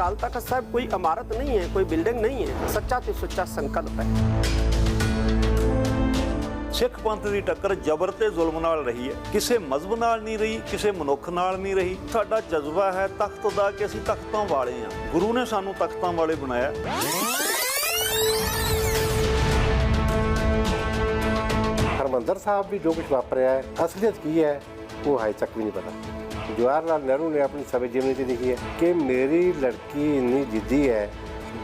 अकाल तख्त साहब कोई इमारत नहीं है, कोई बिल्डिंग नहीं है, सच्चा तो सच्चा संकल्प है। सिख पंथ की टक्कर जबर ते जुल्म नाल रही है, किसी मजहब नाल नहीं रही, किसी मनुख नाल नहीं रही। साडा जज्बा है तख्त दा कि असीं तख्तां वाले हां, गुरु ने सानू तख्तां वाले बनाया। हरमंदर साहब भी जो कुछ वापरिया है, असलियत की है वो अजे तक भी नहीं पता। जवाहरलाल नेहरू ने अपनी सभी जीवनी से लिखी है कि मेरी लड़की इन्नी जिद्दी है,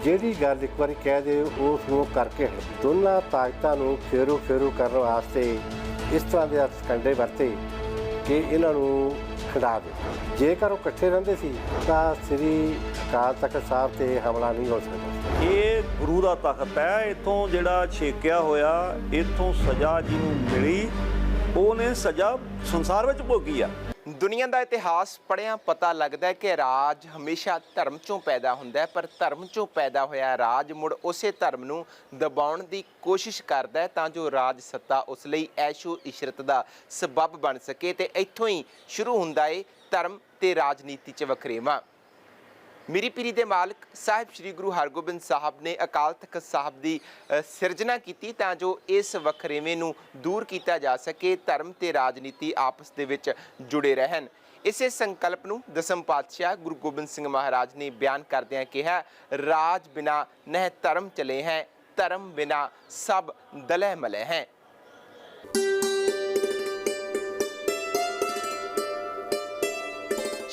ਜਿਹੜੀ ਗੱਲ ਇੱਕ ਵਾਰੀ ਕਹਿ ਦੇ ਉਸ ਨੂੰ ਕਰਕੇ ਦੋਨਾਂ ਤਾਕਤਾਂ ਨੂੰ ਫੇਰੋ ਫੇਰੂ ਕਰਨ ਵਾਸਤੇ ਇਸ ਤਰ੍ਹਾਂ ਦੇ ਸਕੰਡੇ ਵਰਤੇ ਕਿ ਇਹਨਾਂ ਨੂੰ ਖਿਡਾ ਦੇ। ਜੇਕਰ ਉਹ ਇਕੱਠੇ ਰਹਿੰਦੇ ਸੀ ਤਾਂ ਸ੍ਰੀ ਅਕਾਲ ਤਖਤ ਸਾਹਿਬ ਤੇ ਹਮਲਾ ਨਹੀਂ ਹੋ ਸਕਦਾ। ਇਹ ਗੁਰੂ ਦਾ ਤਖਤ ਹੈ, ਇੱਥੋਂ ਜਿਹੜਾ ਛੇਕਿਆ ਹੋਇਆ, ਇੱਥੋਂ ਸਜ਼ਾ ਜਿਹਨੂੰ ਮਿਲੀ ਉਹਨੇ ਸਜ਼ਾ ਸੰਸਾਰ ਵਿੱਚ ਭੋਗੀ ਆ। ਦੁਨੀਆ ਦਾ ਇਤਿਹਾਸ ਪੜ੍ਹਿਆਂ ਪਤਾ ਲੱਗਦਾ ਹੈ ਕਿ ਰਾਜ ਹਮੇਸ਼ਾ ਧਰਮ ਚੋਂ ਪੈਦਾ ਹੁੰਦਾ ਹੈ, ਪਰ ਧਰਮ ਚੋਂ ਪੈਦਾ ਹੋਇਆ ਰਾਜ ਮੁੜ ਉਸੇ ਧਰਮ ਨੂੰ ਦਬਾਉਣ ਦੀ ਕੋਸ਼ਿਸ਼ ਕਰਦਾ ਹੈ ਤਾਂ ਜੋ ਰਾਜ ਸੱਤਾ ਉਸ ਲਈ ਐਸ਼ੋ ਇਸ਼ਰਤ ਦਾ ਸਬੱਬ ਬਣ ਸਕੇ। ਤੇ ਇੱਥੋਂ ਹੀ ਸ਼ੁਰੂ ਹੁੰਦਾ ਹੈ ਧਰਮ ਤੇ ਰਾਜਨੀਤੀ 'ਚ ਵਖਰੇਵਾਂ। ਮੀਰੀ ਪੀਰੀ ਦੇ ਮਾਲਕ ਸਾਹਿਬ ਸ਼੍ਰੀ ਗੁਰੂ ਹਰਗੋਬਿੰਦ ਸਾਹਿਬ ਨੇ ਅਕਾਲ ਤਖਤ ਸਾਹਿਬ ਦੀ ਸਿਰਜਣਾ ਕੀਤੀ ਤਾਂ ਜੋ ਇਸ ਵਖਰੇਵੇਂ ਨੂੰ ਦੂਰ ਕੀਤਾ ਜਾ ਸਕੇ, ਧਰਮ ਤੇ ਰਾਜਨੀਤੀ ਆਪਸ ਦੇ ਵਿੱਚ ਜੁੜੇ ਰਹਿਣ। ਇਸੇ ਸੰਕਲਪ ਨੂੰ ਦਸਮ ਪਾਤਸ਼ਾਹ ਗੁਰੂ ਗੋਬਿੰਦ ਸਿੰਘ ਮਹਾਰਾਜ ਨੇ ਬਿਆਨ ਕਰਦਿਆਂ ਕਿਹਾ, ਰਾਜ ਬਿਨਾ ਨਹਿ ਧਰਮ ਚਲੇ ਹੈ, ਧਰਮ ਬਿਨਾ ਸਭ ਦਲਹਿ ਮਲਹਿ ਹੈ।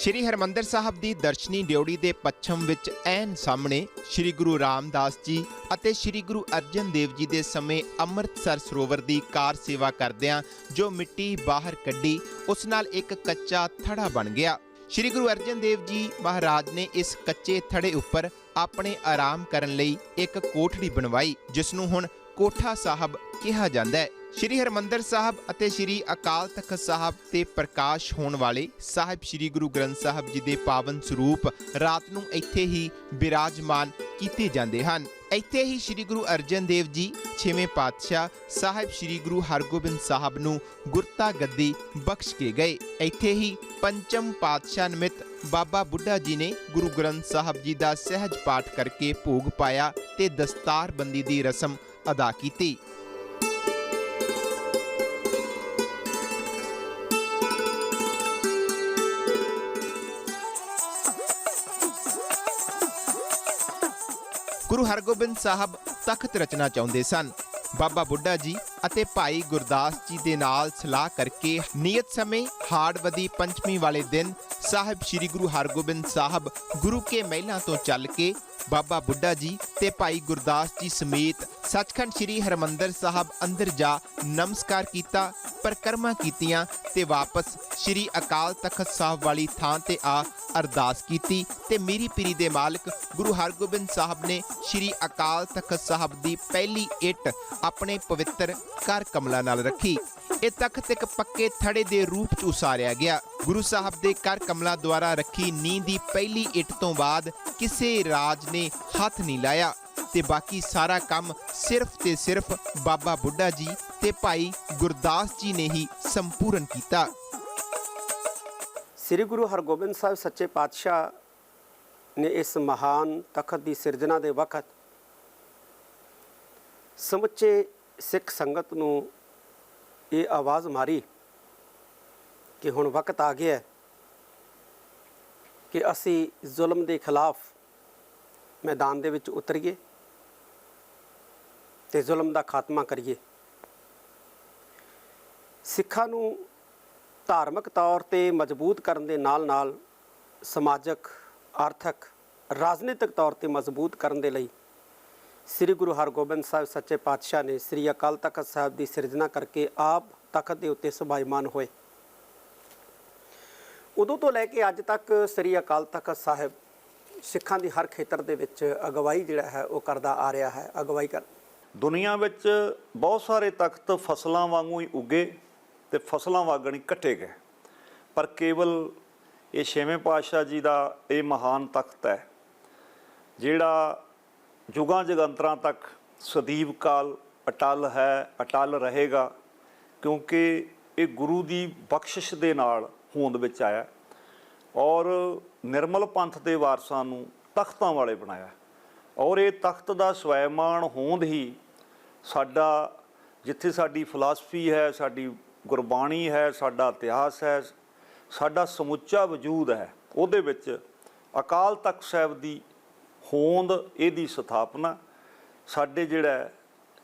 ਸ਼੍ਰੀ ਹਰਿਮੰਦਰ ਸਾਹਿਬ ਦੀ ਦਰਸ਼ਨੀ ਡਿਓੜੀ ਦੇ ਪੱਛਮ ਵਿੱਚ ਐਨ ਸਾਹਮਣੇ ਸ਼੍ਰੀ ਗੁਰੂ ਰਾਮਦਾਸ ਜੀ ਅਤੇ ਸ਼੍ਰੀ ਗੁਰੂ ਅਰਜਨ ਦੇਵ ਜੀ ਦੇ ਸਮੇਂ ਅੰਮ੍ਰਿਤਸਰ ਸਰੋਵਰ ਦੀ ਕਾਰ ਸੇਵਾ ਕਰਦਿਆਂ ਜੋ ਮਿੱਟੀ ਬਾਹਰ ਕੱਢੀ, ਉਸ ਨਾਲ ਇੱਕ ਕੱਚਾ ਥੜਾ ਬਣ ਗਿਆ। ਸ਼੍ਰੀ ਗੁਰੂ ਅਰਜਨ ਦੇਵ ਜੀ ਮਹਾਰਾਜ ਨੇ ਇਸ ਕੱਚੇ ਥੜੇ ਉੱਪਰ ਆਪਣੇ ਆਰਾਮ ਕਰਨ ਲਈ ਇੱਕ ਕੋਠੜੀ ਬਣਵਾਈ, ਜਿਸ ਨੂੰ ਹੁਣ ਕੋਠਾ ਸਾਹਿਬ ਕਿਹਾ ਜਾਂਦਾ ਹੈ। ਸ਼੍ਰੀ ਹਰਿਮੰਦਰ ਸਾਹਿਬ ਅਤੇ ਸ਼੍ਰੀ ਅਕਾਲ ਤਖਤ ਸਾਹਿਬ ਤੇ ਪ੍ਰਕਾਸ਼ ਹੋਣ ਵਾਲੇ ਸਾਹਿਬ ਸ਼੍ਰੀ ਗੁਰੂ ਗ੍ਰੰਥ ਸਾਹਿਬ ਜੀ ਦੇ ਪਾਵਨ ਸਰੂਪ ਰਾਤ ਨੂੰ ਇੱਥੇ ਹੀ ਬਿਰਾਜਮਾਨ ਕੀਤੇ ਜਾਂਦੇ ਹਨ। ਇੱਥੇ ਹੀ ਸ਼੍ਰੀ ਗੁਰੂ ਅਰਜਨ ਦੇਵ ਜੀ 6ਵੇਂ ਪਾਤਸ਼ਾਹ ਸਾਹਿਬ ਸ਼੍ਰੀ ਗੁਰੂ ਹਰਗੋਬਿੰਦ ਸਾਹਿਬ ਨੂੰ ਗੁਰਤਾ ਗੱਦੀ ਬਖਸ਼ ਕੇ ਗਏ। ਇੱਥੇ ਹੀ ਪੰਚਮ ਪਾਤਸ਼ਾਹ ਨਿਮਿਤ ਬਾਬਾ ਬੁੱਢਾ ਜੀ ਨੇ ਗੁਰੂ ਗ੍ਰੰਥ ਸਾਹਿਬ ਜੀ ਦਾ ਸਹਿਜ ਪਾਠ ਕਰਕੇ ਭੋਗ ਪਾਇਆ ਤੇ ਦਸਤਾਰਬੰਦੀ ਦੀ ਰਸਮ ਅਦਾ ਕੀਤੀ। ਗੁਰੂ ਹਰਗੋਬਿੰਦ ਸਾਹਿਬ ਤਖਤ ਰਚਨਾ ਚਾਹੁੰਦੇ ਸਨ। ਬਾਬਾ ਬੁੱਢਾ ਜੀ ਅਤੇ ਭਾਈ ਗੁਰਦਾਸ ਜੀ ਦੇ ਨਾਲ ਸਲਾਹ ਕਰਕੇ ਨਿਯਤ ਸਮੇਂ ਹਾੜਵਦੀ ਪੰਚਮੀ ਵਾਲੇ ਦਿਨ ਸਾਹਿਬ ਸ਼੍ਰੀ ਗੁਰੂ ਹਰਗੋਬਿੰਦ ਸਾਹਿਬ ਗੁਰੂ ਕੇ ਮਹਿਲਾਂ ਤੋਂ ਚੱਲ ਕੇ ਬਾਬਾ ਬੁੱਢਾ ਜੀ ਤੇ ਭਾਈ ਗੁਰਦਾਸ ਜੀ ਸਮੇਤ ਸੱਚਖੰਡ ਸ਼੍ਰੀ ਹਰਿਮੰਦਰ ਸਾਹਿਬ ਅੰਦਰ ਜਾ ਨਮਸਕਾਰ ਕੀਤਾ, ਪਰਿਕਰਮਾ ਕੀਤੀਆਂ ਤੇ ਵਾਪਸ ਸ਼੍ਰੀ ਅਕਾਲ ਤਖਤ ਸਾਹਿਬ ਵਾਲੀ ਥਾਂ ਤੇ ਆ ਅਰਦਾਸ ਕੀਤੀ ਤੇ ਮੀਰੀ ਪੀਰੀ ਦੇ ਮਾਲਕ ਗੁਰੂ ਹਰਗੋਬਿੰਦ ਸਾਹਿਬ ਨੇ ਸ਼੍ਰੀ ਅਕਾਲ ਤਖਤ ਸਾਹਿਬ ਦੀ ਪਹਿਲੀ ਇੱਟ ਆਪਣੇ ਪਵਿੱਤਰ ਕਰ ਕਮਲਾਂ ਨਾਲ ਰੱਖੀ। ਇਹ ਤਖਤ ਇੱਕ ਪੱਕੇ ਥੜੇ ਦੇ ਰੂਪ 'ਚ ਉਸਾਰਿਆ ਗਿਆ। ਗੁਰੂ ਸਾਹਿਬ ਦੇ ਕਰ ਕਮਲਾਂ ਦੁਆਰਾ ਰੱਖੀ ਨੀਂਹ ਦੀ ਪਹਿਲੀ ਇੱਟ ਤੋਂ ਬਾਅਦ ਕਿਸੇ ਰਾਜ ਨੇ ਹੱਥ ਨਹੀਂ ਲਾਇਆ ਤੇ ਬਾਕੀ ਸਾਰਾ ਕੰਮ ਸਿਰਫ ਤੇ ਸਿਰਫ ਬਾਬਾ ਬੁੱਢਾ ਜੀ ਤੇ ਭਾਈ ਗੁਰਦਾਸ ਜੀ ਨੇ ਹੀ ਸੰਪੂਰਨ ਕੀਤਾ। ਸ੍ਰੀ ਗੁਰੂ ਹਰਗੋਬਿੰਦ ਸਾਹਿਬ ਸੱਚੇ ਪਾਤਸ਼ਾਹ ਨੇ ਇਸ ਮਹਾਨ ਤਖਤ ਦੀ ਸਿਰਜਣਾ ਦੇ ਵਕਤ ਸਮੁੱਚੇ ਸਿੱਖ ਸੰਗਤ ਨੂੰ ਇਹ ਆਵਾਜ਼ ਮਾਰੀ ਕਿ ਹੁਣ ਵਕਤ ਆ ਗਿਆ ਕਿ ਅਸੀਂ ਜ਼ੁਲਮ ਦੇ ਖਿਲਾਫ ਮੈਦਾਨ ਦੇ ਵਿੱਚ ਉਤਰੀਏ ਤੇ ਜ਼ੁਲਮ ਦਾ ਖਾਤਮਾ ਕਰੀਏ। ਸਿੱਖਾਂ ਨੂੰ ਧਾਰਮਿਕ ਤੌਰ ਤੇ ਮਜ਼ਬੂਤ ਕਰਨ ਦੇ ਨਾਲ ਨਾਲ ਸਮਾਜਿਕ, ਆਰਥਿਕ, ਰਾਜਨੀਤਿਕ ਤੌਰ ਤੇ ਮਜ਼ਬੂਤ ਕਰਨ ਦੇ ਲਈ ਸ੍ਰੀ ਗੁਰੂ ਹਰਗੋਬਿੰਦ ਸਾਹਿਬ ਸੱਚੇ ਪਾਤਸ਼ਾਹ ਨੇ ਸ੍ਰੀ ਅਕਾਲ ਤਖਤ ਸਾਹਿਬ ਦੀ ਸਿਰਜਣਾ ਕਰਕੇ ਆਪ ਤਖਤ ਦੇ ਉੱਤੇ ਸੁਭਾਈਮਾਨ ਹੋਏ। ਉਦੋਂ ਤੋਂ ਲੈ ਕੇ ਅੱਜ ਤੱਕ ਸ੍ਰੀ ਅਕਾਲ ਤਖਤ ਸਾਹਿਬ ਸਿੱਖਾਂ ਦੀ ਹਰ ਖੇਤਰ ਦੇ ਵਿੱਚ ਅਗਵਾਈ ਜਿਹੜਾ ਹੈ ਉਹ ਕਰਦਾ ਆ ਰਿਹਾ ਹੈ। ਅਗਵਾਈ ਕਰ ਦੁਨੀਆ ਵਿੱਚ ਬਹੁਤ ਸਾਰੇ ਤਖਤ ਫਸਲਾਂ ਵਾਂਗੂ ਹੀ ਉੱਗੇ ਤੇ ਫਸਲਾਂ ਵਾਂਗਣ ਹੀ ਕੱਟੇ ਗਏ, ਪਰ ਕੇਵਲ ਇਹ 6ਵੇਂ ਪਾਤਸ਼ਾਹ ਜੀ ਦਾ ਇਹ ਮਹਾਨ ਤਖਤ ਹੈ ਜਿਹੜਾ ਯੁਗਾਂ ਜਗੰਤਰਾਂ ਤੱਕ ਸਦੀਵ ਕਾਲ ਅਟਲ ਹੈ, ਅਟਲ ਰਹੇਗਾ, ਕਿਉਂਕਿ ਇਹ ਗੁਰੂ ਦੀ ਬਖਸ਼ਿਸ਼ ਦੇ ਨਾਲ ਹੋਂਦ ਵਿੱਚ ਆਇਆ ਔਰ ਨਿਰਮਲ ਪੰਥ ਦੇ ਵਾਰਸਾਂ ਨੂੰ ਤਖਤਾਂ ਵਾਲੇ ਬਣਾਇਆ ਔਰ ਇਹ ਤਖਤ ਦਾ ਸਵੈਮਾਨ ਹੋਂਦ ਹੀ ਸਾਡਾ, ਜਿੱਥੇ ਸਾਡੀ ਫਿਲਾਸਫੀ ਹੈ, ਸਾਡੀ ਗੁਰਬਾਣੀ ਹੈ, ਸਾਡਾ ਇਤਿਹਾਸ ਹੈ, ਸਾਡਾ ਸਮੁੱਚਾ ਵਜੂਦ ਹੈ, ਉਹਦੇ ਵਿੱਚ ਅਕਾਲ ਤਖਤ ਸਾਹਿਬ ਦੀ ਹੋਂਦ, ਇਹਦੀ ਸਥਾਪਨਾ ਸਾਡੇ ਜਿਹੜਾ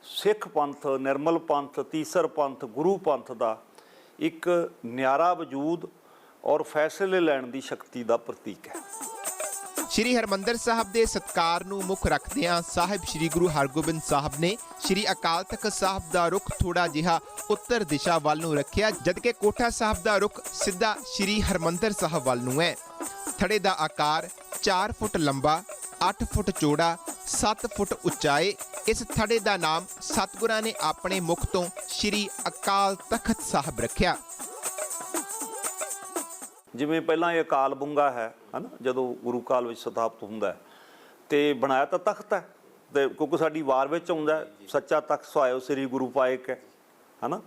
ਸਿੱਖ ਪੰਥ, ਨਿਰਮਲ ਪੰਥ, ਤੀਸਰ ਪੰਥ, ਗੁਰੂ ਪੰਥ ਦਾ ਇੱਕ ਨਿਆਰਾ ਵਜੂਦ ਔਰ ਫੈਸਲੇ ਲੈਣ ਦੀ ਸ਼ਕਤੀ ਦਾ ਪ੍ਰਤੀਕ ਹੈ। ਸ਼੍ਰੀ ਹਰਿਮੰਦਰ ਸਾਹਿਬ ਦੇ ਸਤਿਕਾਰ ਨੂੰ ਮੁੱਖ ਰੱਖਦਿਆਂ ਸਾਹਿਬ ਸ਼੍ਰੀ ਗੁਰੂ ਹਰਗੋਬਿੰਦ ਸਾਹਿਬ ਨੇ ਸ਼੍ਰੀ ਅਕਾਲ ਤਖਤ ਸਾਹਿਬ ਦਾ ਰੁਖ ਥੋੜਾ ਜਿਹਾ ਉੱਤਰ ਦਿਸ਼ਾ ਵੱਲ ਨੂੰ ਰੱਖਿਆ, ਜਦਕਿ ਕੋਠਾ ਸਾਹਿਬ ਦਾ ਰੁਖ ਸਿੱਧਾ ਸ਼੍ਰੀ ਹਰਿਮੰਦਰ ਸਾਹਿਬ ਵੱਲ ਨੂੰ ਹੈ। ਥੜੇ ਦਾ ਆਕਾਰ 4 ਫੁੱਟ ਲੰਬਾ, 8 ਫੁੱਟ ਚੌੜਾ, 7 ਫੁੱਟ ਉੱਚਾ ਹੈ। ਇਸ ਥੜੇ ਦਾ ਨਾਮ ਸਤਿਗੁਰਾਂ ਨੇ ਆਪਣੇ ਮੁਖ ਤੋਂ ਸ਼੍ਰੀ ਅਕਾਲ ਤਖਤ ਸਾਹਿਬ ਰੱਖਿਆ। ਜਿਵੇਂ ਪਹਿਲਾਂ ਇਹ ਅਕਾਲ ਬੁੰਗਾ ਹੈ ਨਾ, ਜਦੋਂ ਗੁਰੂ ਕਾਲ ਵਿੱਚ ਸਥਾਪਿਤ ਹੁੰਦਾ ਹੈ ਤੇ ਬਣਾਇਆ ਤਾਂ ਤਖਤ ਹੈ, ਤੇ ਕਿਉਂਕਿ ਸਾਡੀ ਵਾਰ ਵਿੱਚ ਆਉਂਦਾ ਸੱਚਾ ਤਖਤ ਸੁਹਾਇਓ ਸ੍ਰੀ ਗੁਰੂ ਪਾਇਕ ਹੈ ਨਾ,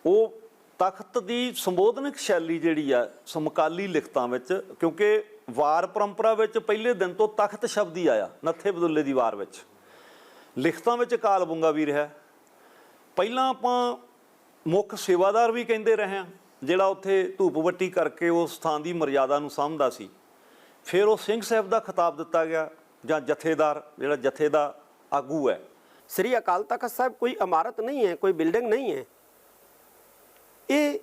ਉਹ ਤਖਤ ਦੀ ਸੰਬੋਧਨਕ ਸ਼ੈਲੀ ਜਿਹੜੀ ਆ ਸਮਕਾਲੀ ਲਿਖਤਾਂ ਵਿੱਚ, ਕਿਉਂਕਿ ਵਾਰ ਪਰੰਪਰਾ ਵਿੱਚ ਪਹਿਲੇ ਦਿਨ ਤੋਂ ਤਖਤ ਸ਼ਬਦ ਹੀ ਆਇਆ, ਨੱਥੇ ਬਦੁੱਲੇ ਦੀ ਵਾਰ ਵਿੱਚ, ਲਿਖਤਾਂ ਵਿੱਚ ਅਕਾਲ ਬੁੰਗਾ ਵੀ ਰਿਹਾ। ਪਹਿਲਾਂ ਆਪਾਂ ਮੁੱਖ ਸੇਵਾਦਾਰ ਵੀ ਕਹਿੰਦੇ ਰਹੇ ਹਾਂ, ਜਿਹੜਾ ਉੱਥੇ ਧੂਪ ਬੱਟੀ ਕਰਕੇ ਉਸ ਸਥਾਨ ਦੀ ਮਰਿਆਦਾ ਨੂੰ ਸਮਝਦਾ ਸੀ। ਫਿਰ ਉਹ ਸਿੰਘ ਸਾਹਿਬ ਦਾ ਖਿਤਾਬ ਦਿੱਤਾ ਗਿਆ, ਜਾਂ ਜਥੇਦਾਰ, ਜਿਹੜਾ ਜਥੇ ਦਾ ਆਗੂ ਹੈ। ਸ੍ਰੀ ਅਕਾਲ ਤਖਤ ਸਾਹਿਬ ਕੋਈ ਇਮਾਰਤ ਨਹੀਂ ਹੈ, ਕੋਈ ਬਿਲਡਿੰਗ ਨਹੀਂ ਹੈ, ਇਹ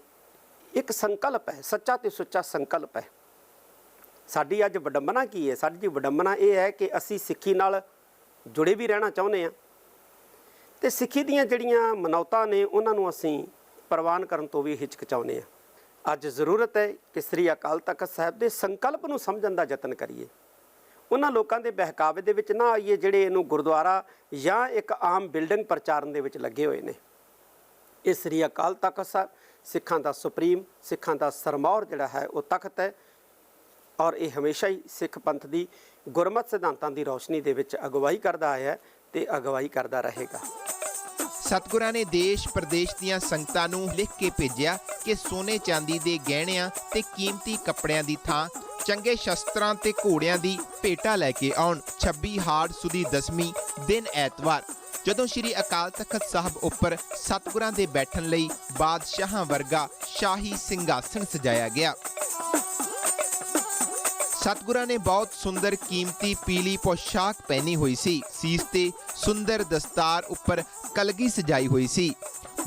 ਇੱਕ ਸੰਕਲਪ ਹੈ, ਸੱਚਾ ਤੇ ਸੁੱਚਾ ਸੰਕਲਪ ਹੈ। ਸਾਡੀ ਅੱਜ ਵਿਡੰਬਨਾ ਕੀ ਹੈ? ਸਾਡੀ ਜੀ ਵਿਡੰਬਨਾ ਇਹ ਹੈ ਕਿ ਅਸੀਂ ਸਿੱਖੀ ਨਾਲ ਜੁੜੇ ਵੀ ਰਹਿਣਾ ਚਾਹੁੰਦੇ ਹਾਂ, ਤੇ ਸਿੱਖੀ ਦੀਆਂ ਜਿਹੜੀਆਂ ਮਨੌਤਾਂ ਨੇ ਉਹਨਾਂ ਨੂੰ ਅਸੀਂ ਪ੍ਰਵਾਨ ਕਰਨ ਤੋਂ ਵੀ ਹਿਚਕਚਾਉਂਦੇ ਹਾਂ। ਅੱਜ ਜ਼ਰੂਰਤ ਹੈ ਕਿ ਸ੍ਰੀ ਅਕਾਲ ਤਖਤ ਸਾਹਿਬ ਦੇ ਸੰਕਲਪ ਨੂੰ ਸਮਝਣ ਦਾ ਯਤਨ ਕਰੀਏ। ਉਹਨਾਂ ਲੋਕਾਂ ਦੇ ਬਹਿਕਾਵੇ ਦੇ ਵਿੱਚ ਨਾ ਆਈਏ ਜਿਹੜੇ ਇਹਨੂੰ ਗੁਰਦੁਆਰਾ ਜਾਂ ਇੱਕ ਆਮ ਬਿਲਡਿੰਗ ਪ੍ਰਚਾਰਨ ਦੇ ਵਿੱਚ ਲੱਗੇ ਹੋਏ ਨੇ। ਇਹ ਸ੍ਰੀ ਅਕਾਲ ਤਖਤ ਸਾਹਿਬ ਸਿੱਖਾਂ ਦਾ ਸੁਪਰੀਮ, ਸਿੱਖਾਂ ਦਾ ਸਰਮੌਰ ਜਿਹੜਾ ਹੈ ਉਹ ਤਖਤ ਹੈ, ਔਰ ਇਹ ਹਮੇਸ਼ਾ ਹੀ ਸਿੱਖ ਪੰਥ ਦੀ ਗੁਰਮਤਿ ਸਿਧਾਂਤਾਂ ਦੀ ਰੌਸ਼ਨੀ ਦੇ ਵਿੱਚ ਅਗਵਾਈ ਕਰਦਾ ਆਇਆ ਤੇ ਅਗਵਾਈ ਕਰਦਾ ਰਹੇਗਾ। ਸਤਿਗੁਰਾਂ ਨੇ ਦੇਸ਼ ਪ੍ਰਦੇਸ਼ ਦੀਆਂ ਸੰਗਤਾਂ ਨੂੰ ਲਿਖ ਕੇ ਭੇਜਿਆ ਕਿ ਸੋਨੇ ਚਾਂਦੀ ਦੇ ਗਹਿਣਿਆਂ ਤੇ ਕੀਮਤੀ ਕੱਪੜਿਆਂ ਦੀ ਥਾਂ ਚੰਗੇ ਸ਼ਸਤਰਾਂ ਤੇ ਘੋੜਿਆਂ ਦੀ ਭੇਟਾ ਲੈ ਕੇ ਆਉਣ। 26 ਹਾੜ ਸੁਦੀ 10ਵੀਂ ਦਿਨ ਐਤਵਾਰ, ਜਦੋਂ ਸ਼੍ਰੀ ਅਕਾਲ ਤਖਤ ਸਾਹਿਬ ਉੱਪਰ ਸਤਿਗੁਰਾਂ ਦੇ ਬੈਠਣ ਲਈ ਬਾਦਸ਼ਾਹਾਂ ਵਰਗਾ ਸ਼ਾਹੀ ਸਿੰਘਾਸਣ ਸਜਾਇਆ ਗਿਆ। ਸਤਿਗੁਰਾਂ ਨੇ ਬਹੁਤ ਸੁੰਦਰ ਕੀਮਤੀ ਪੀਲੀ ਪੋਸ਼ਾਕ ਪਹਿਨੀ ਹੋਈ ਸੀ। ਸੀਸ ਤੇ ਸੁੰਦਰ ਦਸਤਾਰ ਉੱਪਰ ਕਲਗੀ ਸਜਾਈ ਹੋਈ ਸੀ।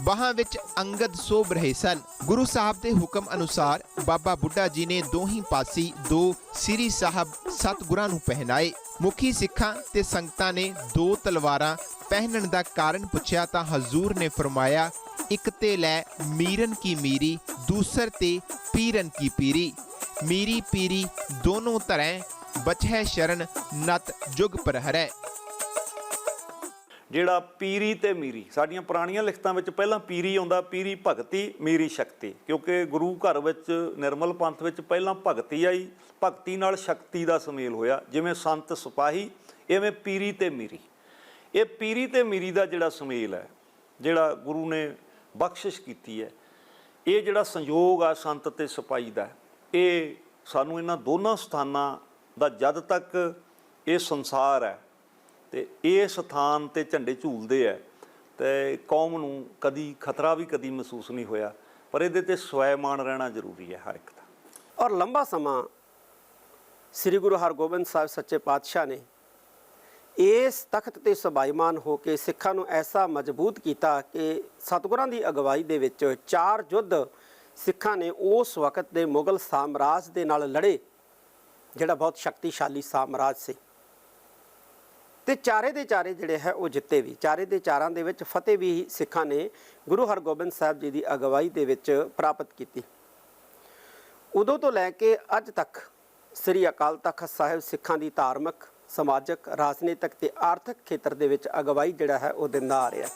ਬਾਹਾਂ ਵਿੱਚ ਅੰਗਦ ਸੋਭ ਰਹੇ ਸਨ। ਗੁਰੂ ਸਾਹਿਬ ਦੇ ਹੁਕਮ ਅਨੁਸਾਰ ਬਾਬਾ ਬੁੱਢਾ ਜੀ ਨੇ ਦੋਹੀਂ ਪਾਸੀ 2 ਸ੍ਰੀ ਸਾਹਿਬ ਸਤਿਗੁਰਾਂ ਨੂੰ ਪਹਿਨਾਏ। ਮੁਖੀ ਸਿੱਖਾਂ ਤੇ ਸੰਗਤਾਂ ਨੇ 2 ਤਲਵਾਰਾਂ ਪਹਿਨਣ ਦਾ ਕਾਰਨ ਪੁੱਛਿਆ ਤਾਂ ਹਜ਼ੂਰ ਨੇ ਫਰਮਾਇਆ, ਇੱਕ ਤੇ ਲੈ ਮੀਰਨ ਕੀ ਮੀਰੀ, ਦੂਸਰ ਤੇ ਪੀਰਨ ਕੀ ਪੀਰੀ। ਮੀਰੀ ਪੀਰੀ ਦੋਨੋਂ ਤਰ੍ਹਾਂ ਬਚੈ ਸ਼ਰਨ ਨਤ ਜੁਗ ਪ੍ਰਹਰੈ। ਜਿਹੜਾ ਪੀਰੀ ਤੇ ਮੀਰੀ, ਸਾਡੀਆਂ ਪੁਰਾਣੀਆਂ ਲਿਖਤਾਂ ਵਿੱਚ ਪਹਿਲਾਂ ਪੀਰੀ ਆਉਂਦਾ, ਪੀਰੀ ਭਗਤੀ, ਮੀਰੀ ਸ਼ਕਤੀ, ਕਿਉਂਕਿ ਗੁਰੂ ਘਰ ਵਿੱਚ ਨਿਰਮਲ ਪੰਥ ਵਿੱਚ ਪਹਿਲਾਂ ਭਗਤੀ ਆਈ, ਭਗਤੀ ਨਾਲ ਸ਼ਕਤੀ ਦਾ ਸੁਮੇਲ ਹੋਇਆ। ਜਿਵੇਂ ਸੰਤ ਸਿਪਾਹੀ, ਇਵੇਂ ਪੀਰੀ ਤੇ ਮੀਰੀ। ਇਹ ਪੀਰੀ ਤੇ ਮੀਰੀ ਦਾ ਜਿਹੜਾ ਸੁਮੇਲ ਹੈ, ਜਿਹੜਾ ਗੁਰੂ ਨੇ ਬਖਸ਼ਿਸ਼ ਕੀਤੀ ਹੈ, ਇਹ ਜਿਹੜਾ ਸੰਯੋਗ ਆ ਸੰਤ ਤੇ ਸਿਪਾਹੀ ਦਾ, ਇਹ ਸਾਨੂੰ ਇਹਨਾਂ ਦੋਨਾਂ ਸਥਾਨਾਂ ਦਾ ਜਦ ਤੱਕ ਇਹ ਸੰਸਾਰ ਹੈ ਤੇ ਇਹ ਸਥਾਨ ਤੇ ਝੰਡੇ ਝੂਲਦੇ ਹੈ ਤੇ ਕੌਮ ਨੂੰ ਕਦੀ ਖਤਰਾ ਵੀ ਕਦੀ ਮਹਿਸੂਸ ਨਹੀਂ ਹੋਇਆ, ਪਰ ਇਹਦੇ ਤੇ ਸਵੈਮਾਨ ਰਹਿਣਾ ਜ਼ਰੂਰੀ ਹੈ ਹਰ ਇੱਕ ਦਾ। ਔਰ ਲੰਬਾ ਸਮਾਂ ਸ੍ਰੀ ਗੁਰੂ ਹਰਗੋਬਿੰਦ ਸਾਹਿਬ ਸੱਚੇ ਪਾਤਸ਼ਾਹ ਨੇ ਇਸ ਤਖਤ ਤੇ ਸਬਾਈਮਾਨ ਹੋ ਕੇ ਸਿੱਖਾਂ ਨੂੰ ਐਸਾ ਮਜ਼ਬੂਤ ਕੀਤਾ ਕਿ ਸਤਿਗੁਰਾਂ ਦੀ ਅਗਵਾਈ ਦੇ ਵਿੱਚ 4 ਯੁੱਧ ਸਿੱਖਾਂ ਨੇ ਉਸ ਵਕਤ ਦੇ ਮੁਗਲ ਸਾਮਰਾਜ ਦੇ ਨਾਲ ਲੜੇ, ਜਿਹੜਾ ਬਹੁਤ ਸ਼ਕਤੀਸ਼ਾਲੀ ਸਾਮਰਾਜ ਸੀ, ਤੇ ਚਾਰੇ ਦੇ ਚਾਰੇ ਜਿਹੜੇ ਹੈ ਉਹ ਜਿੱਤੇ ਵੀ। ਚਾਰੇ ਦੇ ਚਾਰਾਂ ਦੇ ਵਿੱਚ ਫਤਿਹ ਵੀ ਸਿੱਖਾਂ ਨੇ ਗੁਰੂ ਹਰਗੋਬਿੰਦ ਸਾਹਿਬ ਜੀ ਦੀ ਅਗਵਾਈ ਦੇ ਵਿੱਚ ਪ੍ਰਾਪਤ ਕੀਤੀ। ਉਦੋਂ ਤੋਂ ਲੈ ਕੇ ਅੱਜ ਤੱਕ ਸ੍ਰੀ ਅਕਾਲ ਤਖਤ ਸਾਹਿਬ ਸਿੱਖਾਂ ਦੀ ਧਾਰਮਿਕ, ਸਮਾਜਿਕ, ਰਾਜਨੀਤਿਕ ਤੇ ਆਰਥਿਕ ਖੇਤਰ ਦੇ ਵਿੱਚ ਅਗਵਾਈ ਜਿਹੜਾ ਹੈ ਉਹ ਦਿੰਦਾ ਆ ਰਿਹਾ।